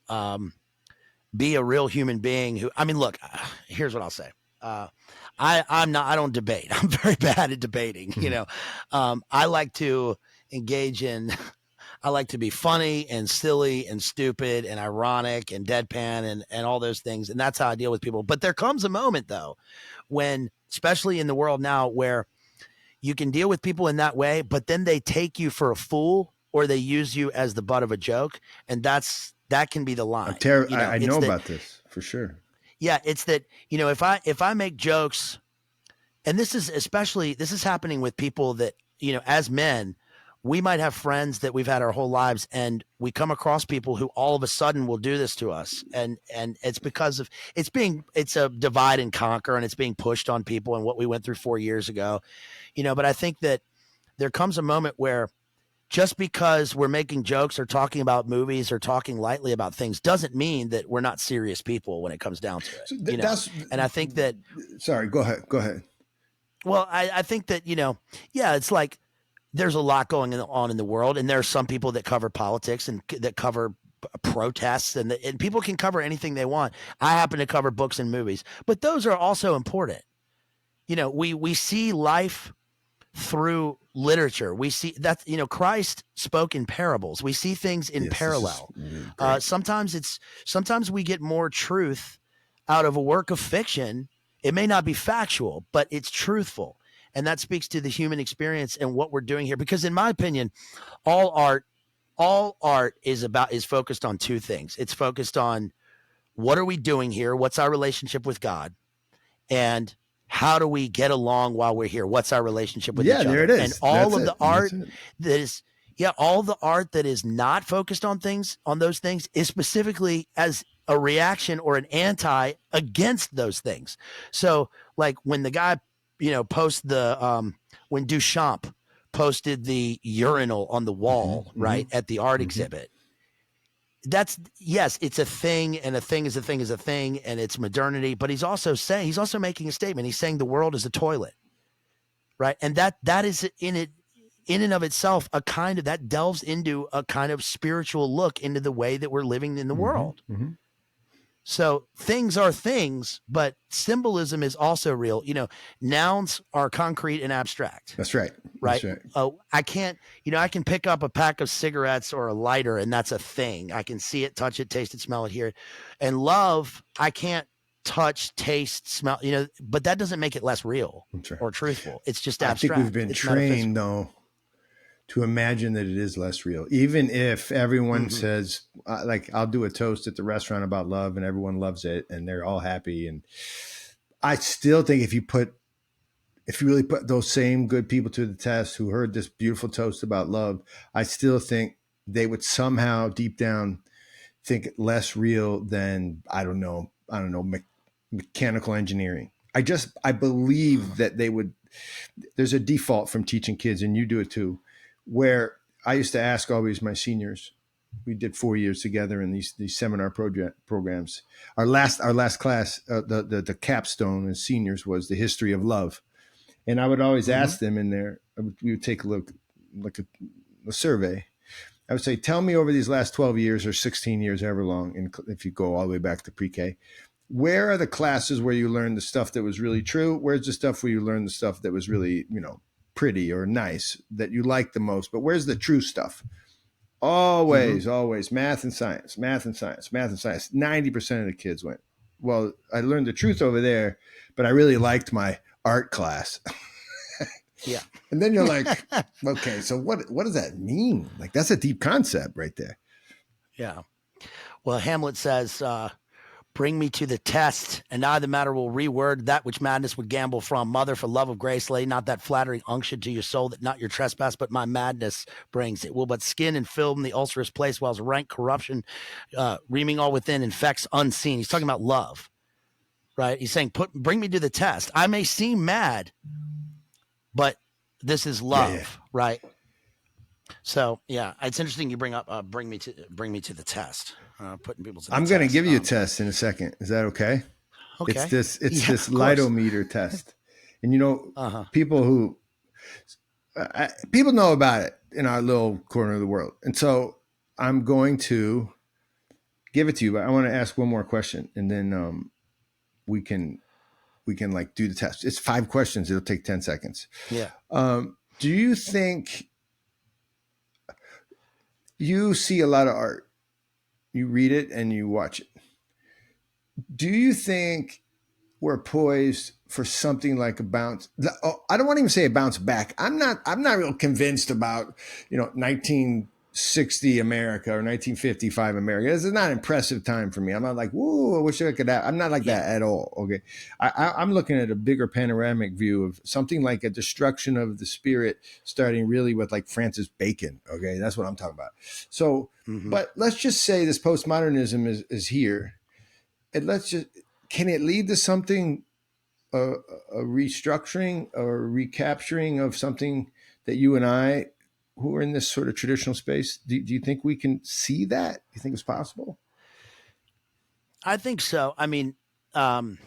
Speaker 2: be a real human being who, I mean, look, here's what I'll say. I don't debate. I'm very bad at debating. I like to engage in, I like to be funny and silly and stupid and ironic and deadpan and all those things. And that's how I deal with people. But there comes a moment, though, when, especially in the world now, where you can deal with people in that way, but then they take you for a fool, or they use you as the butt of a joke. And that can be the line.
Speaker 1: I know about this for sure.
Speaker 2: Yeah. It's that, if I make jokes, and this is happening with people that, as men, we might have friends that we've had our whole lives, and we come across people who all of a sudden will do this to us. And it's because of, it's a divide and conquer, and it's being pushed on people, and what we went through 4 years ago, but I think that there comes a moment where, just because we're making jokes or talking about movies or talking lightly about things doesn't mean that we're not serious people when it comes down to it. So and I think that.
Speaker 1: Sorry, go ahead.
Speaker 2: Well, I think that, it's like there's a lot going on in the world, and there are some people that cover politics and that cover protests, and people can cover anything they want. I happen to cover books and movies, but those are also important. We see life through literature. We see that, Christ spoke in parables. We see things in parallel. Sometimes we get more truth out of a work of fiction. It may not be factual, but it's truthful. And that speaks to the human experience and what we're doing here. Because in my opinion, all art is focused on two things. It's focused on, what are we doing here? What's our relationship with God? And how do we get along while we're here? What's our relationship with each other?
Speaker 1: There it is.
Speaker 2: And all of the art all the art that is not focused on those things is specifically as a reaction or an anti against those things. So like when the guy, posts when Duchamp posted the urinal on the wall, right, at the art exhibit, it's a thing, and a thing is a thing is a thing, and it's modernity. But he's also making a statement. He's saying the world is a toilet, right? And that is in and of itself that delves into a kind of spiritual look into the way that we're living in the world. So things are things, but symbolism is also real. Nouns are concrete and abstract.
Speaker 1: That's right.
Speaker 2: Right.
Speaker 1: That's right.
Speaker 2: Oh, I can't, I can pick up a pack of cigarettes or a lighter, and that's a thing. I can see it, touch it, taste it, smell it, hear it. And love, I can't touch, taste, smell, but that doesn't make it less real
Speaker 1: right.
Speaker 2: or truthful. It's just
Speaker 1: I
Speaker 2: abstract.
Speaker 1: think we've been trained, though, to imagine that it is less real. Even if everyone says, like, I'll do a toast at the restaurant about love and everyone loves it and they're all happy. And I still think if you really put those same good people to the test who heard this beautiful toast about love, I still think they would somehow deep down think it less real than, I don't know, mechanical engineering. I believe that they would, there's a default from teaching kids, and you do it too, where I used to ask always my seniors, we did 4 years together in these seminar programs. Our last class, the capstone as seniors was the history of love. And I would always ask them in there, we would take a look, like a survey. I would say, tell me over these last 12 years or 16 years, however long, and if you go all the way back to pre-K, where are the classes where you learned the stuff that was really true? Where's the stuff where you learned the stuff that was really, pretty or nice that you liked the most? But where's the true stuff? Always math and science, math and science, math and science. 90% of the kids went, well, I learned the truth over there, but I really liked my art class.
Speaker 2: Yeah.
Speaker 1: And then you're like, okay, so what does that mean? Like, that's a deep concept right there.
Speaker 2: Yeah. Well, Hamlet says, bring me to the test, and I, the matter, will reword that which madness would gamble from. Mother, for love of grace, lay not that flattering unction to your soul that not your trespass, but my madness brings. It will but skin and film the ulcerous place, whilst rank corruption, reaming all within, infects unseen. He's talking about love, right? He's saying, bring me to the test. I may seem mad, but this is love, right? So yeah, it's interesting you bring up bring me to the test. Putting people to the
Speaker 1: I'm
Speaker 2: test.
Speaker 1: going to give you a test in a second. Is that okay?
Speaker 2: Okay.
Speaker 1: It's this lidometer test. And people people know about it in our little corner of the world. And so I'm going to give it to you, but I want to ask one more question, and then we can like do the test. It's 5 questions. It'll take 10 seconds.
Speaker 2: Yeah.
Speaker 1: Do you think you see a lot of art? You read it and you watch it. Do you think we're poised for something like a bounce? I don't want to even say a bounce back. I'm not real convinced about 1960 America or 1955 America. This is not an impressive time for me. I'm not like, whoa, I wish I could have. I'm not like that at all. Okay, I'm looking at a bigger panoramic view of something like a destruction of the spirit, starting really with like Francis Bacon. Okay, that's what I'm talking about. So, but let's just say this postmodernism is here, and can it lead to something? A restructuring or recapturing of something that you and I, who are in this sort of traditional space, do you think we can see that? Do you think it's possible?
Speaker 2: I think so. I mean, God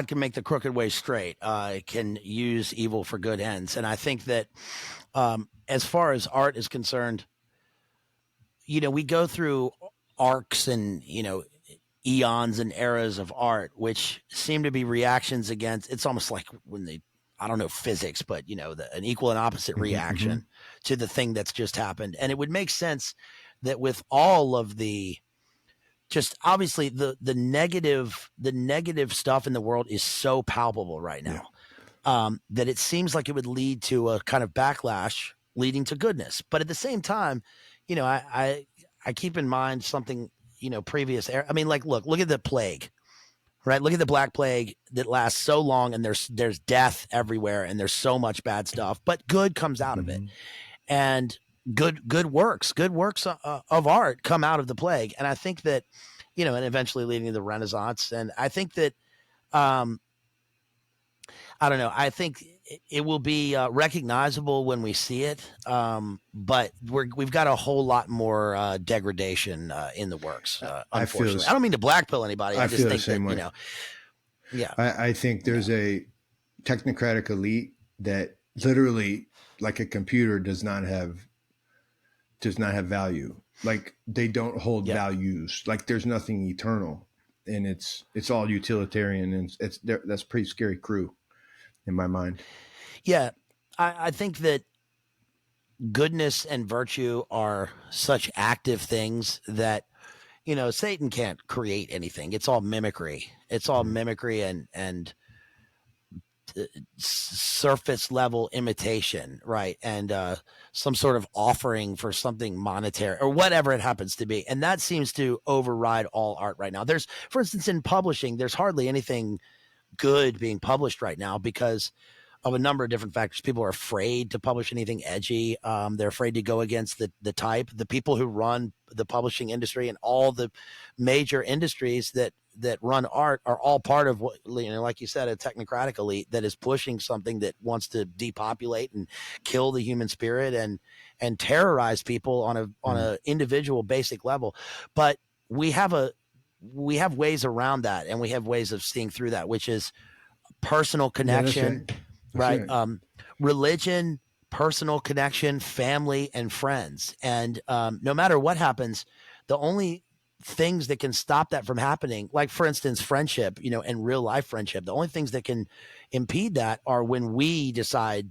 Speaker 2: can make the crooked way straight. Can use evil for good ends. And I think that as far as art is concerned, we go through arcs and, eons and eras of art, which seem to be reactions against, it's almost like when I don't know physics, but an equal and opposite reaction to the thing that's just happened. And it would make sense that with all of the, just obviously the negative stuff in the world is so palpable right now, that it seems like it would lead to a kind of backlash leading to goodness. But at the same time, I keep in mind something, previous era. I mean, like, look at the plague, right? Look at the Black Plague that lasts so long, and there's death everywhere, and there's so much bad stuff, but good comes out of it, and good works of art come out of the plague. And I think that, and eventually leading to the Renaissance. And I think that, I don't know. I think it will be recognizable when we see it, but we've got a whole lot more degradation in the works. Unfortunately, I don't mean to blackpill anybody. I just think that, yeah.
Speaker 1: I think there's a technocratic elite that literally, like a computer, does not have value. Like, they don't hold values. Like, there's nothing eternal, and it's all utilitarian, and that's a pretty scary crew in my mind.
Speaker 2: Yeah. I think that goodness and virtue are such active things that, Satan can't create anything. It's all mimicry. It's all mimicry and surface level imitation, right? And some sort of offering for something monetary or whatever it happens to be. And that seems to override all art right now. There's, for instance, in publishing, there's hardly anything good being published right now because of a number of different factors. People are afraid to publish anything edgy. They're afraid to go against the type. The people who run the publishing industry and all the major industries that run art are all part of what, like you said, a technocratic elite that is pushing something that wants to depopulate and kill the human spirit and terrorize people on a individual basic level. But we have ways around that, and we have ways of seeing through that, which is personal connection.
Speaker 1: Yeah,
Speaker 2: right. Religion, personal connection, family, and friends. And no matter what happens, the only things that can stop that from happening, like for instance, friendship, and real life friendship, the only things that can impede that are when we decide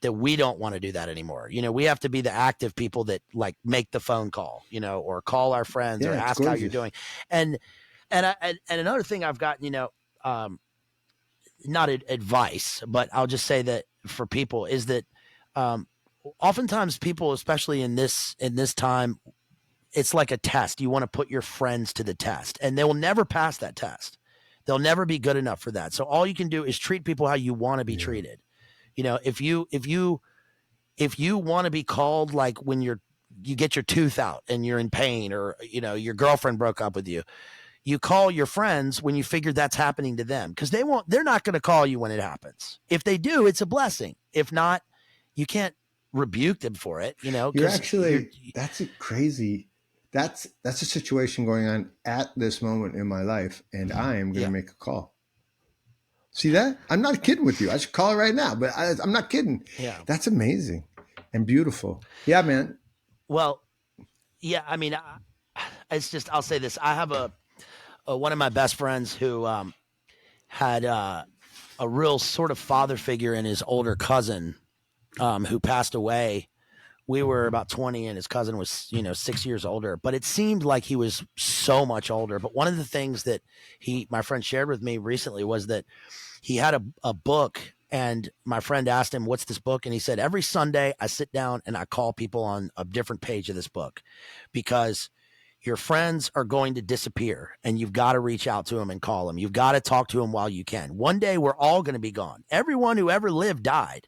Speaker 2: that we don't want to do that anymore. We have to be the active people that like make the phone call, or call our friends or ask how you're doing. And another thing I've gotten, not advice, but I'll just say that for people is that oftentimes people, especially in this time, it's like a test. You want to put your friends to the test, and they will never pass that test. They'll never be good enough for that. So all you can do is treat people how you want to be treated. If you want to be called like when you get your tooth out and you're in pain, or your girlfriend broke up with you, you call your friends when you figure that's happening to them, because they're not going to call you when it happens. If they do, it's a blessing. If not, you can't rebuke them for it.
Speaker 1: That's a situation going on at this moment in my life, and I am going to make a call. See that? I'm not kidding with you. I should call it right now, but I'm not kidding.
Speaker 2: Yeah.
Speaker 1: That's amazing and beautiful. Yeah, man.
Speaker 2: Well, yeah, I mean, it's just, I'll say this. I have one of my best friends who had a real sort of father figure in his older cousin who passed away. We were about 20 and his cousin was, 6 years older, but it seemed like he was so much older. But one of the things that my friend shared with me recently was that he had a book, and my friend asked him, "What's this book?" And he said, "Every Sunday I sit down and I call people on a different page of this book, because your friends are going to disappear and you've got to reach out to them and call them. You've got to talk to them while you can. One day we're all going to be gone. Everyone who ever lived died,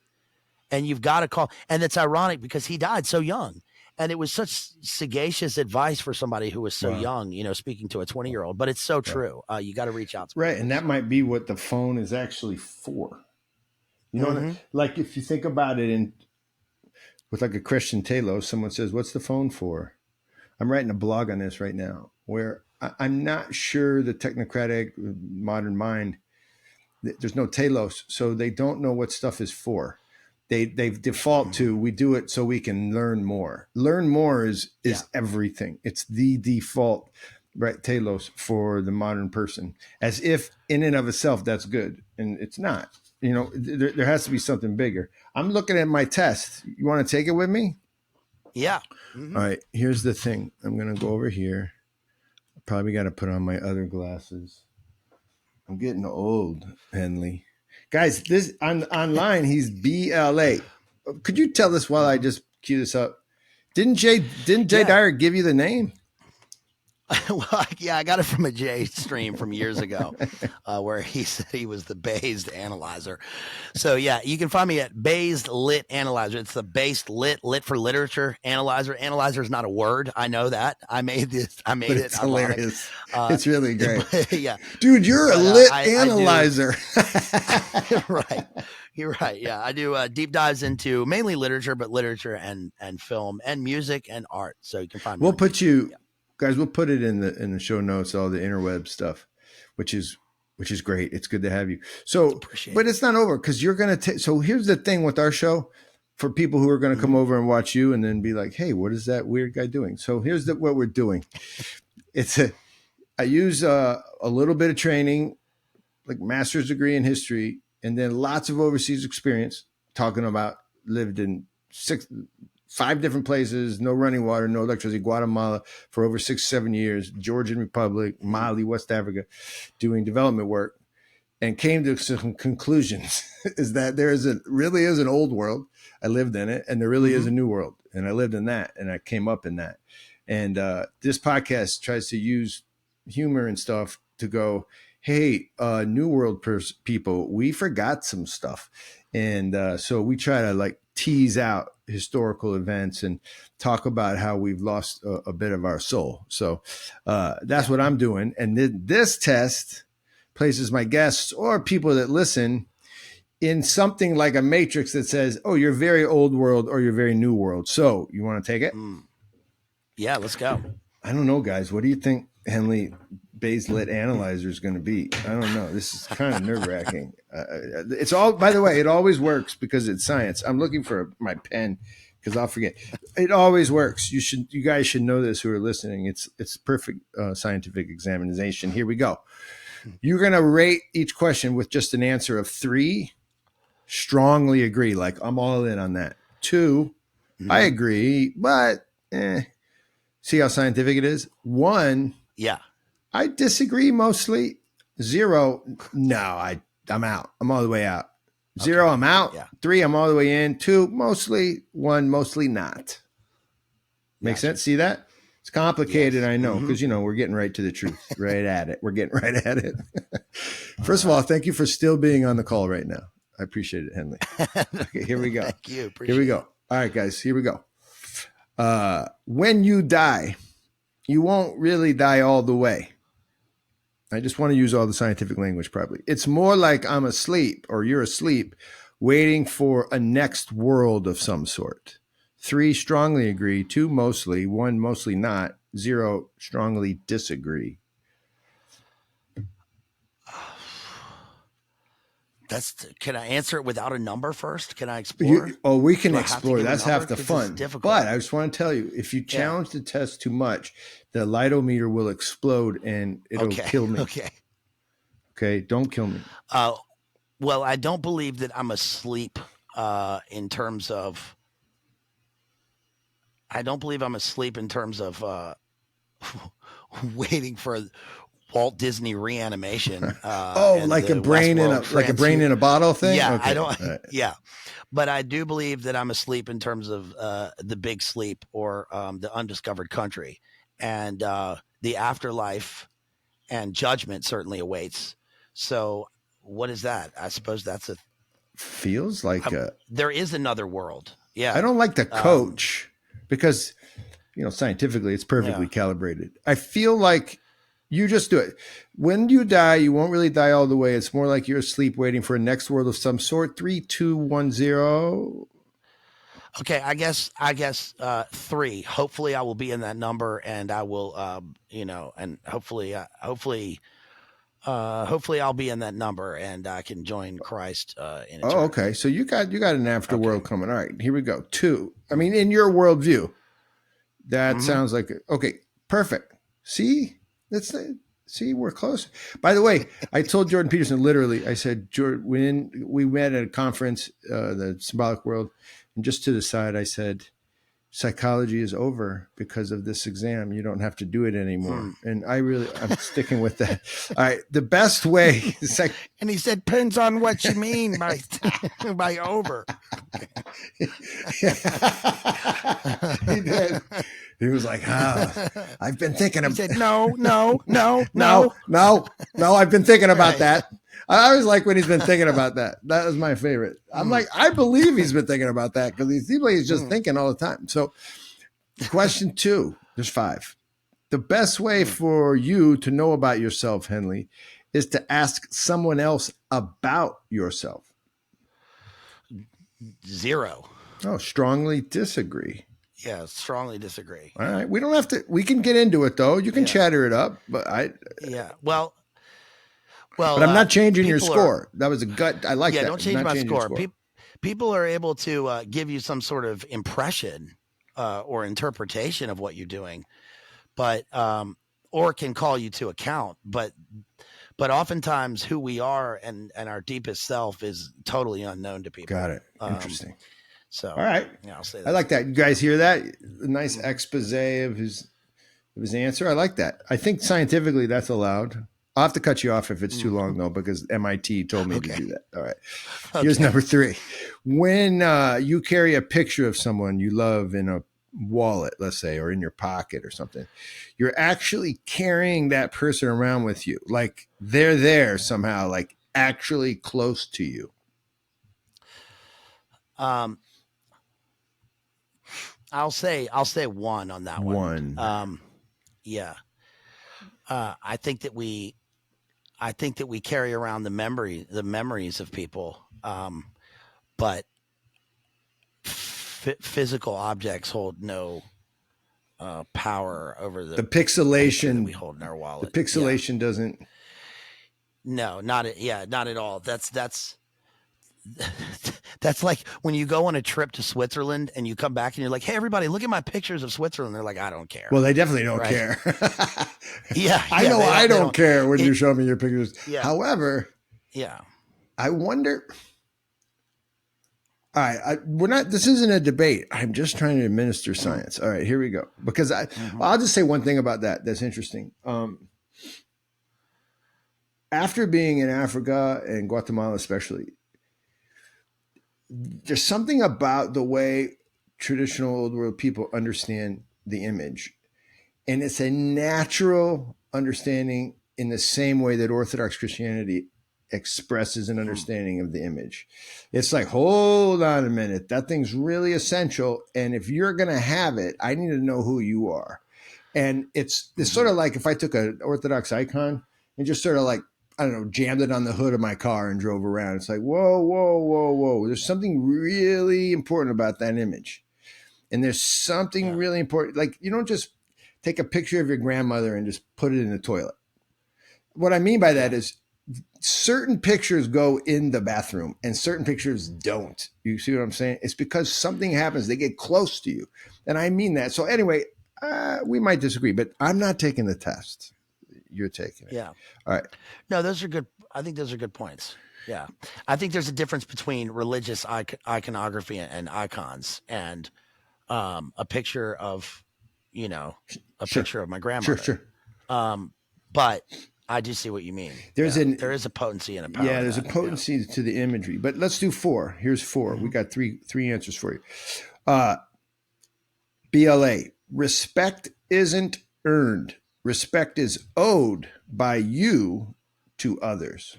Speaker 2: and you've got to call." And it's ironic because he died so young, and it was such sagacious advice for somebody who was so young, speaking to a 20-year-old, but it's so true. You got to reach out to
Speaker 1: people. Right. And that might be what the phone is actually for. Like if you think about it with like a Christian Talos, someone says, "What's the phone for?" I'm writing a blog on this right now, where I'm not sure the technocratic modern mind, there's no telos, so they don't know what stuff is for. They default to, we do it so we can learn more. Learn more is everything. It's the default, right, telos for the modern person, as if in and of itself that's good, and it's not. There has to be something bigger. I'm looking at my test. You want to take it with me?
Speaker 2: Yeah.
Speaker 1: Mm-hmm. All right, here's the thing. I'm going to go over here. I probably got to put on my other glasses. I'm getting old, Henley. Guys, this online, he's BLA. Could you tell us while I just cue this up? Didn't Jay Dyer give you the name?
Speaker 2: Well, yeah, I got it from a Jay stream from years ago where he said he was the Bazed Analyzer. So, yeah, you can find me at Bazed Lit Analyzer. It's the Based Lit for literature analyzer. Analyzer is not a word. I know that. I made it.
Speaker 1: It's hilarious. It's really great.
Speaker 2: Yeah.
Speaker 1: Dude, you're a lit analyzer.
Speaker 2: Right. You're right. Yeah, I do deep dives into mainly literature, but literature and film and music and art. So you can find me.
Speaker 1: We'll put you... Yeah. Guys, we'll put it in the show notes, all the interweb stuff, which is great. It's good to have you. So, but it's not over, because you're going to so here's the thing with our show, for people who are going to come over and watch you and then be like, "Hey, what is that weird guy doing?" So here's what we're doing. I use a little bit of training, like master's degree in history, and then lots of overseas experience, talking about lived in 5 different places, no running water, no electricity. Guatemala for over 6-7 years, Georgian Republic, Mali, West Africa, doing development work, and came to some conclusions. Is that there really is an old world. I lived in it, and there really is a new world, and I lived in that, and I came up in that. And this podcast tries to use humor and stuff to go, hey, new world people, we forgot some stuff. And so we try to like tease out historical events and talk about how we've lost a bit of our soul. So that's what I'm doing. And this test places my guests or people that listen in something like a matrix that says, oh, you're very old world or you're very new world. So you want to take it?
Speaker 2: Yeah, let's go.
Speaker 1: I don't know, guys. What do you think Henley Bazed Lit Analyzer is going to be? I don't know. This is kind of nerve wracking. It's all, by the way, it always works because it's science. I'm looking for my pen because I'll forget. It always works. You guys should know this who are listening. It's perfect scientific examination. Here we go. You're going to rate each question with just an answer of 3. Strongly agree. Like I'm all in on that. 2, I agree, but see how scientific it is? 1,
Speaker 2: yeah,
Speaker 1: I disagree mostly. 0, no, I'm out. I'm all the way out. 0, I'm out.
Speaker 2: Yeah.
Speaker 1: 3, I'm all the way in. 2, mostly. 1, mostly not. Make sense? See that? It's complicated, yes. I know, because, we're getting right to the truth, right at it. We're getting right at it. First of all, thank you for still being on the call right now. I appreciate it, Henley. Okay, here we go.
Speaker 2: Thank you.
Speaker 1: Here we go. All right, guys, here we go. When you die, you won't really die all the way. I just want to use all the scientific language probably. It's more like I'm asleep or you're asleep waiting for a next world of some sort. 3, strongly agree. 2, mostly. 1, mostly not. 0, strongly disagree.
Speaker 2: Can I answer it without a number first? Can I explore?
Speaker 1: We can explore. That's half the fun. But I just want to tell you, if you challenge the test too much, the lightometer will explode and it'll kill me. Okay. Don't kill me.
Speaker 2: Well, I don't believe that I'm asleep in terms of. I don't believe I'm asleep in terms of waiting for Walt Disney reanimation.
Speaker 1: Like a brain in a bottle thing.
Speaker 2: Yeah,
Speaker 1: okay.
Speaker 2: I don't. Right. Yeah, but I do believe that I'm asleep in terms of the big sleep or the undiscovered country, and the afterlife and judgment certainly awaits. So, what is that? I suppose that's
Speaker 1: feels like
Speaker 2: there is another world. Yeah,
Speaker 1: I don't like the coach because scientifically it's perfectly calibrated. I feel like. You just do it. When you die, you won't really die all the way. It's more like you're asleep waiting for a next world of some sort. 3, 2, 1, 0.
Speaker 2: Okay, I guess 3. Hopefully I will be in that number and I will and hopefully I'll be in that number and I can join Christ in eternity.
Speaker 1: Oh, okay. So you got an afterworld coming. All right, here we go. 2. I mean, in your worldview, that sounds like okay, perfect. See? We're close. By the way, I told Jordan Peterson, literally, I said, Jordan, when we met at a conference, the Symbolic World, and just to the side, I said, psychology is over because of this exam. You don't have to do it anymore. And I'm sticking with that. All right. The best way.
Speaker 2: And he said, depends on what you mean by over.
Speaker 1: He did. He was like, I've been thinking about.
Speaker 2: He said, no.
Speaker 1: I've been thinking about that. I always like when he's been thinking about that. That was my favorite. I'm like, I believe he's been thinking about that because he seems like he's just thinking all the time. So, question 2, there's 5. The best way for you to know about yourself, Henley, is to ask someone else about yourself.
Speaker 2: 0.
Speaker 1: Oh, strongly disagree.
Speaker 2: Yeah, strongly disagree.
Speaker 1: All right. We don't have to, we can get into it though. You can chatter it up, but
Speaker 2: Well,
Speaker 1: but I'm not changing your score. That was a gut. I like that.
Speaker 2: Yeah, don't change my score. People are able to give you some sort of impression or interpretation of what you're doing, but or can call you to account. But oftentimes, who we are and our deepest self is totally unknown to people.
Speaker 1: Got it. Interesting.
Speaker 2: So,
Speaker 1: All right.
Speaker 2: yeah, I'll say
Speaker 1: I like that. You guys hear that? A nice expose of his answer. I like that. I think scientifically that's allowed. I'll have to cut you off if it's too long, though, because MIT told me to do that. All right. Here's number 3. When you carry a picture of someone you love in a wallet, let's say, or in your pocket or something, you're actually carrying that person around with you. Like they're there somehow, like actually close to you.
Speaker 2: I'll say 1 on that one.
Speaker 1: 1.
Speaker 2: Yeah. I think that we carry around the memories of people, but physical objects hold no power over the
Speaker 1: pixelation
Speaker 2: that we hold in our wallet.
Speaker 1: The pixelation doesn't.
Speaker 2: No, not at all. That's like when you go on a trip to Switzerland and you come back and you're like, hey, everybody, look at my pictures of Switzerland. They're like, I don't care.
Speaker 1: Well, they definitely don't care.
Speaker 2: I know
Speaker 1: I don't care when you show me your pictures.
Speaker 2: Yeah.
Speaker 1: However, I wonder. All right, we're not. This isn't a debate. I'm just trying to administer science. All right, here we go. Because I'll just say one thing about that that's interesting. After being in Africa and Guatemala, especially, there's something about the way traditional old world people understand the image. And it's a natural understanding in the same way that Orthodox Christianity expresses an understanding of the image. It's like, hold on a minute, that thing's really essential. And if you're going to have it, I need to know who you are. And it's sort of like if I took an Orthodox icon and just sort of like, I don't know, jammed it on the hood of my car and drove around. It's like, whoa. There's something really important about that image. And there's something really important. Like, you don't just take a picture of your grandmother and just put it in the toilet. What I mean by that is certain pictures go in the bathroom and certain pictures don't. You see what I'm saying? It's because something happens. They get close to you. And I mean that. So anyway, we might disagree, but I'm not taking the test. You're taking it.
Speaker 2: Yeah.
Speaker 1: All right.
Speaker 2: No, those are good. I think those are good points. Yeah. I think there's a difference between religious iconography and icons and a picture of, picture of my grandmother.
Speaker 1: Sure.
Speaker 2: But I do see what you mean. There is a potency and a power.
Speaker 1: Yeah, there's a potency to the imagery. But let's do 4. Here's 4. We got three answers for you. BLA. Respect isn't earned. Respect is owed by you to others.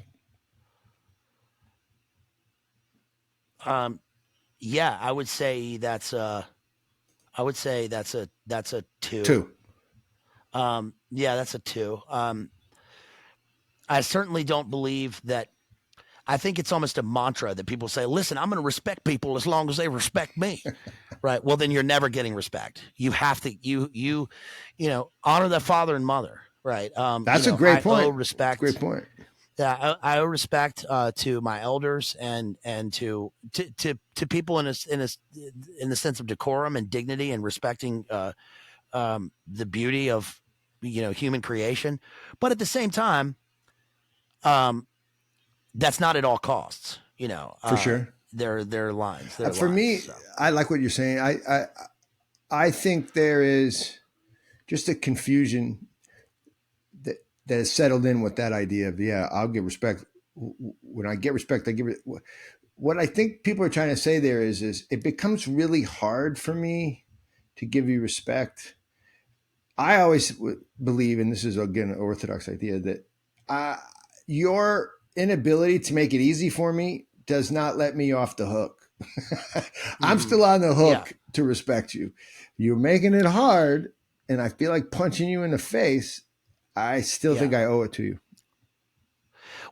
Speaker 2: Yeah, I would say that's a 2.
Speaker 1: 2.
Speaker 2: Yeah, that's a 2. I certainly don't believe that. I think it's almost a mantra that people say, listen, I'm going to respect people as long as they respect me. Right. Well, then you're never getting respect. You have to, honor the father and mother. Right.
Speaker 1: That's a great point.
Speaker 2: I owe respect.
Speaker 1: Great point.
Speaker 2: Yeah. I owe respect to my elders and to people in the sense of decorum and dignity and respecting the beauty of, human creation. But at the same time, that's not at all costs,
Speaker 1: For sure.
Speaker 2: There are lines.
Speaker 1: For me, I like what you're saying. I think there is just a confusion that has settled in with that idea of, I'll give respect. When I get respect, I give it. What I think people are trying to say there is it becomes really hard for me to give you respect. I always believe, and this is again an Orthodox idea, that your inability to make it easy for me does not let me off the hook. I'm still on the hook to respect you. You're making it hard, and I feel like punching you in the face. I still think I owe it to you.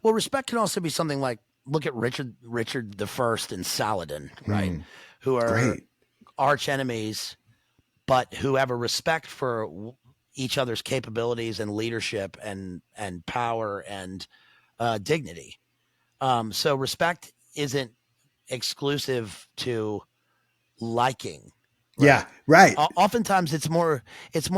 Speaker 2: Well, respect can also be something like, look at Richard I and Saladin, right? Who are arch enemies, but who have a respect for each other's capabilities and leadership and power and dignity. So respect isn't exclusive to liking.
Speaker 1: Right? Yeah, right.
Speaker 2: Oftentimes it's more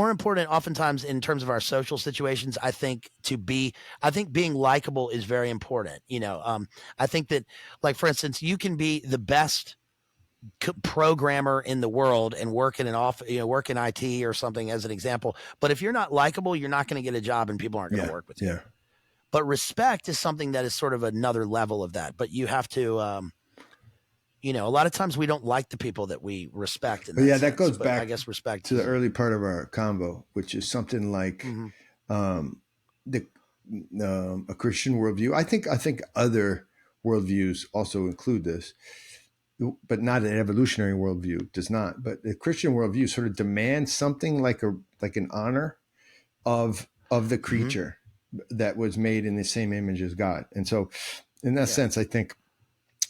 Speaker 2: important. Oftentimes in terms of our social situations, I think being likable is very important. I think that, like, for instance, you can be the best programmer in the world and work in work in IT or something as an example. But if you're not likable, you're not going to get a job and people aren't going to work with you.
Speaker 1: Yeah.
Speaker 2: But respect is something that is sort of another level of that. But you have to, a lot of times we don't like the people that we respect.
Speaker 1: But yeah, that goes back,
Speaker 2: I guess, respect
Speaker 1: to the early part of our combo, which is something like a Christian worldview. I think other worldviews also include this, but not an evolutionary worldview does not. But the Christian worldview sort of demands something like an honor of the creature that was made in the same image as God. And so in that sense, I think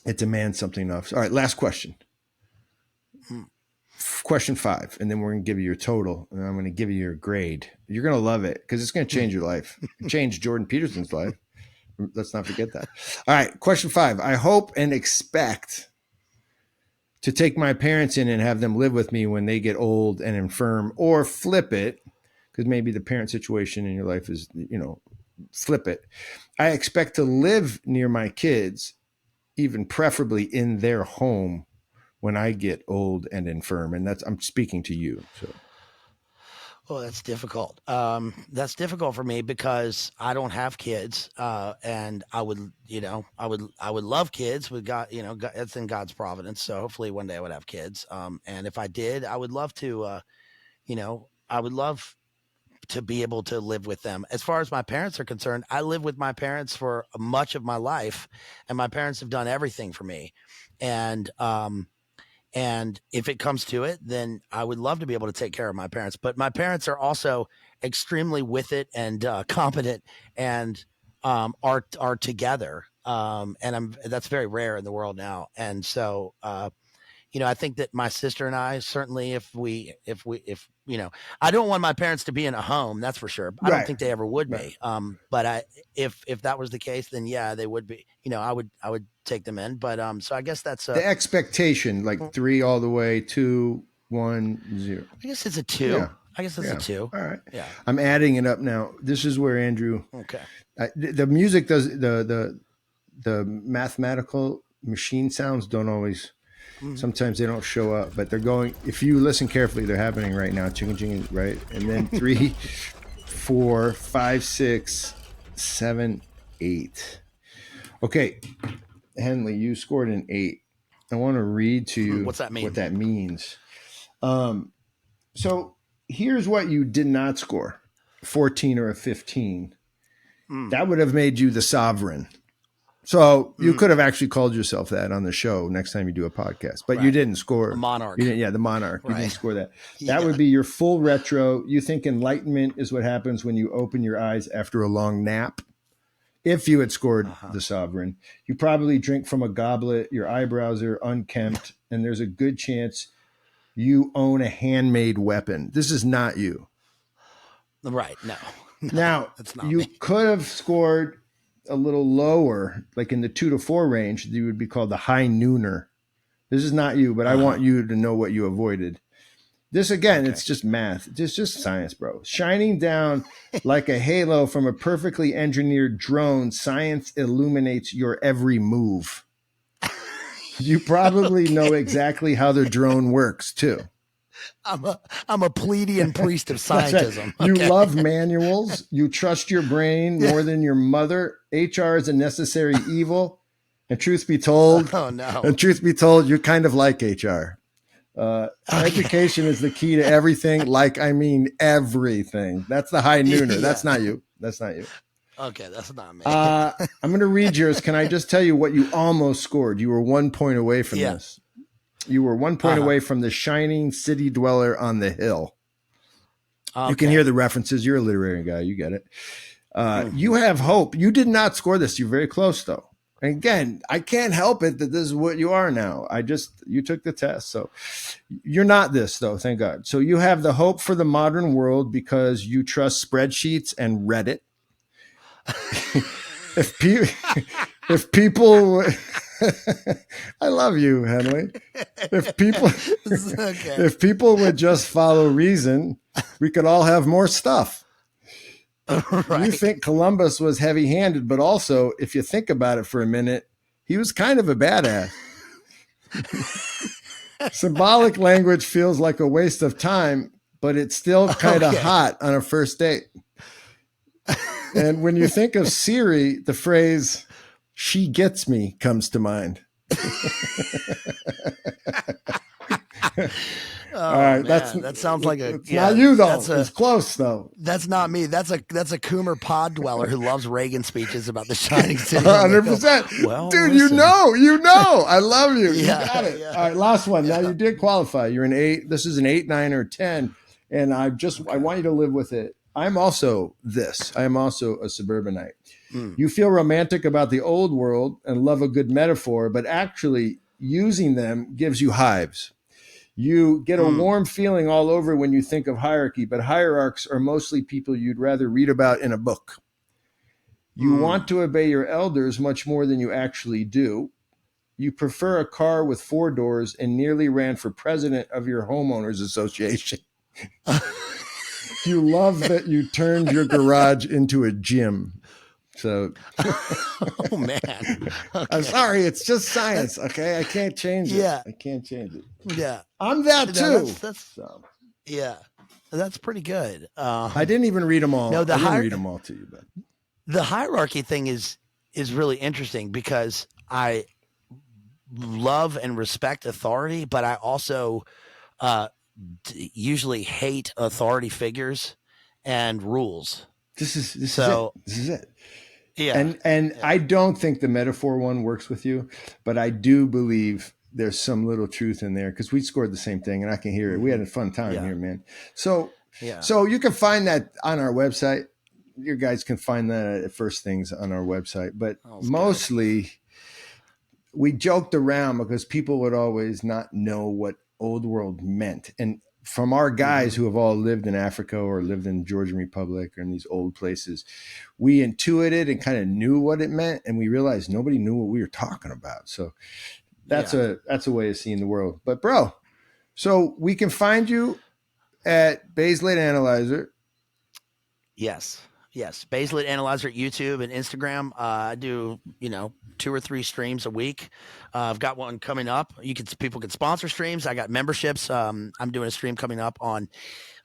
Speaker 1: it demands something of us. All right, last question. Question 5, and then we're going to give you your total, and I'm going to give you your grade. You're going to love it because it's going to change your life. It changed Jordan Peterson's life. Let's not forget that. All right, question 5. I hope and expect to take my parents in and have them live with me when they get old and infirm, or flip it, because maybe the parent situation in your life is, flip it. I expect to live near my kids, even preferably in their home when I get old and infirm. And I'm speaking to you. So.
Speaker 2: Oh, that's difficult. That's difficult for me because I don't have kids. And I would love kids with God, it's in God's providence. So hopefully one day I would have kids. And if I did, I would love to, I would love to be able to live with them. As far as my parents are concerned, I live with my parents for much of my life, and my parents have done everything for me. And if it comes to it, then I would love to be able to take care of my parents. But my parents are also extremely with it and competent, and are together. And that's very rare in the world now. And so, I think that my sister and I, certainly if I don't want my parents to be in a home, that's for sure. I don't think they ever would be. But if that was the case, then yeah, they would be, I would take them in. But, so I guess that's
Speaker 1: the expectation, like 3 all the way, 2, 1, 0.
Speaker 2: I guess it's a 2. Yeah. I guess it's a 2.
Speaker 1: All right.
Speaker 2: Yeah.
Speaker 1: I'm adding it up now. This is where Andrew, the music does the mathematical machine sounds don't always, sometimes they don't show up, but they're going, if you listen carefully, they're happening right now. Ching, ching, right? And then 3, 4, 5, 6, 7, 8. Okay. Henley, you scored an 8. I want to read to you
Speaker 2: What's that mean?
Speaker 1: What that means. So here's what you did not score. 14 or a 15. That would have made you the sovereign. So you could have actually called yourself that on the show next time you do a podcast, but you didn't score.
Speaker 2: The monarch.
Speaker 1: You didn't, the monarch. You didn't score that. That would be your full retro. You think enlightenment is what happens when you open your eyes after a long nap. If you had scored the sovereign, you probably drink from a goblet, your eyebrows are unkempt, and there's a good chance you own a handmade weapon. This is not you.
Speaker 2: Right. No.
Speaker 1: Now, you could have scored a little lower, like in the 2 to 4 range. You would be called the high nooner. This is not you, but I want you to know what you avoided. This, again, it's just math. It's just science, bro. Shining down like a halo from a perfectly engineered drone, science illuminates your every move. You probably know exactly how the drone works, too.
Speaker 2: I'm a Pleiadian priest of scientism.
Speaker 1: Right. You love manuals. You trust your brain more than your mother. HR is a necessary evil. And truth be told, you kind of like HR. Education is the key to everything. Everything. That's the high nooner. That's not you.
Speaker 2: Okay, that's not me.
Speaker 1: I'm going to read yours. Can I just tell you what you almost scored? You were 1 point away from this. You were 1 point away from the shining city dweller on the hill. Okay. You can hear the references. You're a literary guy. You get it. You have hope. You did not score this. You're very close, though. And again, I can't help it that this is what you are now. You took the test. So you're not this, though. Thank God. So you have the hope for the modern world because you trust spreadsheets and Reddit. If people, I love you, Henley. If people would just follow reason, we could all have more stuff. Right. You think Columbus was heavy-handed, but also, if you think about it for a minute, he was kind of a badass. Symbolic language feels like a waste of time, but it's still kind of hot on a first date. And when you think of Siri, the phrase, "she gets me," comes to mind. All right,
Speaker 2: that sounds like
Speaker 1: it's not you though. It's close though.
Speaker 2: That's not me. That's a Coomer pod dweller who loves Reagan speeches about the Shining City.
Speaker 1: 100%.
Speaker 2: Well,
Speaker 1: dude,
Speaker 2: listen.
Speaker 1: you know. I love you.
Speaker 2: Yeah,
Speaker 1: you got it.
Speaker 2: yeah.
Speaker 1: All right, last one. Now you did qualify. You're an 8. This is an 8, 9, or 10, and I want you to live with it. I am also a suburbanite. You feel romantic about the old world and love a good metaphor, but actually using them gives you hives. You get a warm feeling all over when you think of hierarchy, but hierarchs are mostly people you'd rather read about in a book. You want to obey your elders much more than you actually do. You prefer a car with 4 doors and nearly ran for president of your homeowners association. You love that you turned your garage into a gym. So,
Speaker 2: oh man, okay.
Speaker 1: I'm sorry, it's just science. Okay, I can't change it.
Speaker 2: Yeah,
Speaker 1: I can't change it.
Speaker 2: Yeah,
Speaker 1: I'm that too.
Speaker 2: Yeah, that's pretty good.
Speaker 1: I didn't even read them all.
Speaker 2: No,
Speaker 1: I didn't read them all to you, but
Speaker 2: the hierarchy thing is really interesting because I love and respect authority, but I also usually hate authority figures and rules.
Speaker 1: This is it.
Speaker 2: Yeah.
Speaker 1: And I don't think the metaphor one works with you, but I do believe there's some little truth in there because we scored the same thing and I can hear it. We had a fun time here, man. So you can find that on our website. You guys can find that at First Things on our website, but mostly we joked around because people would always not know what old world meant. And from our guys who have all lived in Africa or lived in Georgian Republic or in these old places, we intuited and kind of knew what it meant. And we realized nobody knew what we were talking about. So that's a way of seeing the world. But bro, so we can find you at Bazed Lit Analyzer.
Speaker 2: Yes. Bazed Lit Analyzer at YouTube and Instagram. I do, 2 or 3 streams a week. I've got one coming up. People can sponsor streams. I got memberships. I'm doing a stream coming up on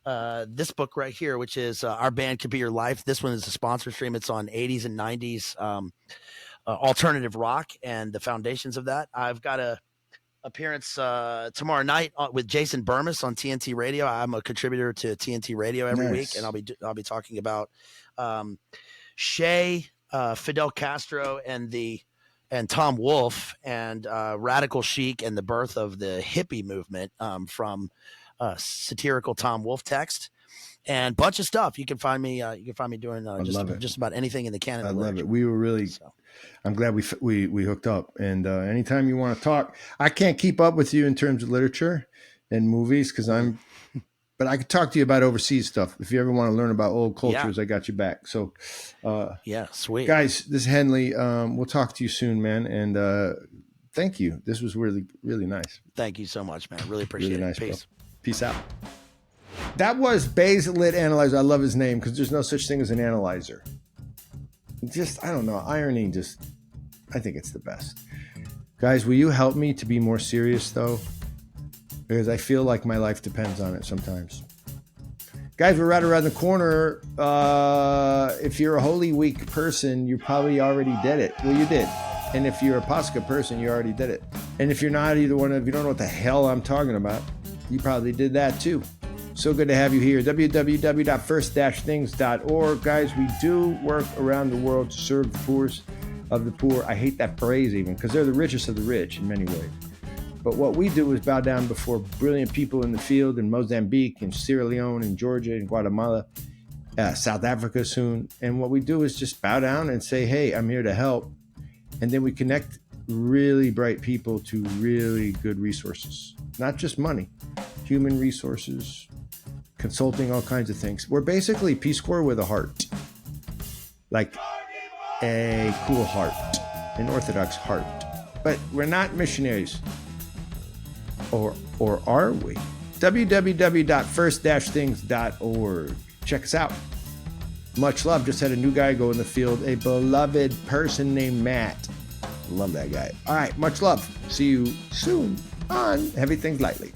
Speaker 2: this book right here, which is Our Band Could Be Your Life. This one is a sponsor stream. It's on 80s and 90s alternative rock and the foundations of that. I've got a appearance tomorrow night with Jason Burmis on TNT Radio. I'm a contributor to TNT Radio every week, and I'll be talking about Shay, Fidel Castro, and Tom Wolfe, and Radical Chic, and the birth of the hippie movement from satirical Tom Wolfe text, and bunch of stuff. You can find me doing just about anything in the canon.
Speaker 1: I love it. We were really. I'm glad we hooked up. And anytime you want to talk, I can't keep up with you in terms of literature and movies but I could talk to you about overseas stuff. If you ever want to learn about old cultures, I got you back. So,
Speaker 2: sweet
Speaker 1: guys. This is Henley. We'll talk to you soon, man. And thank you. This was really, really nice.
Speaker 2: Thank you so much, man. Really appreciate it.
Speaker 1: Nice, Peace. Bro. Peace out. That was Bazed Lit Analyzer. I love his name because there's no such thing as an analyzer. I don't know. Irony I think it's the best. Guys, will you help me to be more serious though? Because I feel like my life depends on it sometimes. Guys, we're right around the corner. If you're a Holy Week person, you probably already did it. Well, you did. And if you're a Pascha person, you already did it. And if you're not either one of you, don't know what the hell I'm talking about, you probably did that too. So good to have you here. www.first-things.org. Guys, we do work around the world to serve the poorest of the poor. I hate that phrase even because they're the richest of the rich in many ways. But what we do is bow down before brilliant people in the field in Mozambique and Sierra Leone and Georgia and Guatemala, South Africa soon. And what we do is just bow down and say, hey, I'm here to help. And then we connect really bright people to really good resources, not just money, human resources, consulting, all kinds of things. We're basically Peace Corps with a heart, like a cool heart, an Orthodox heart. But we're not missionaries, or are we? www.first-things.org. Check us out. Much love. Just had a new guy go in the field, a beloved person named Matt. Love that guy. All right, much love. See you soon. on Heavy Things Lightly.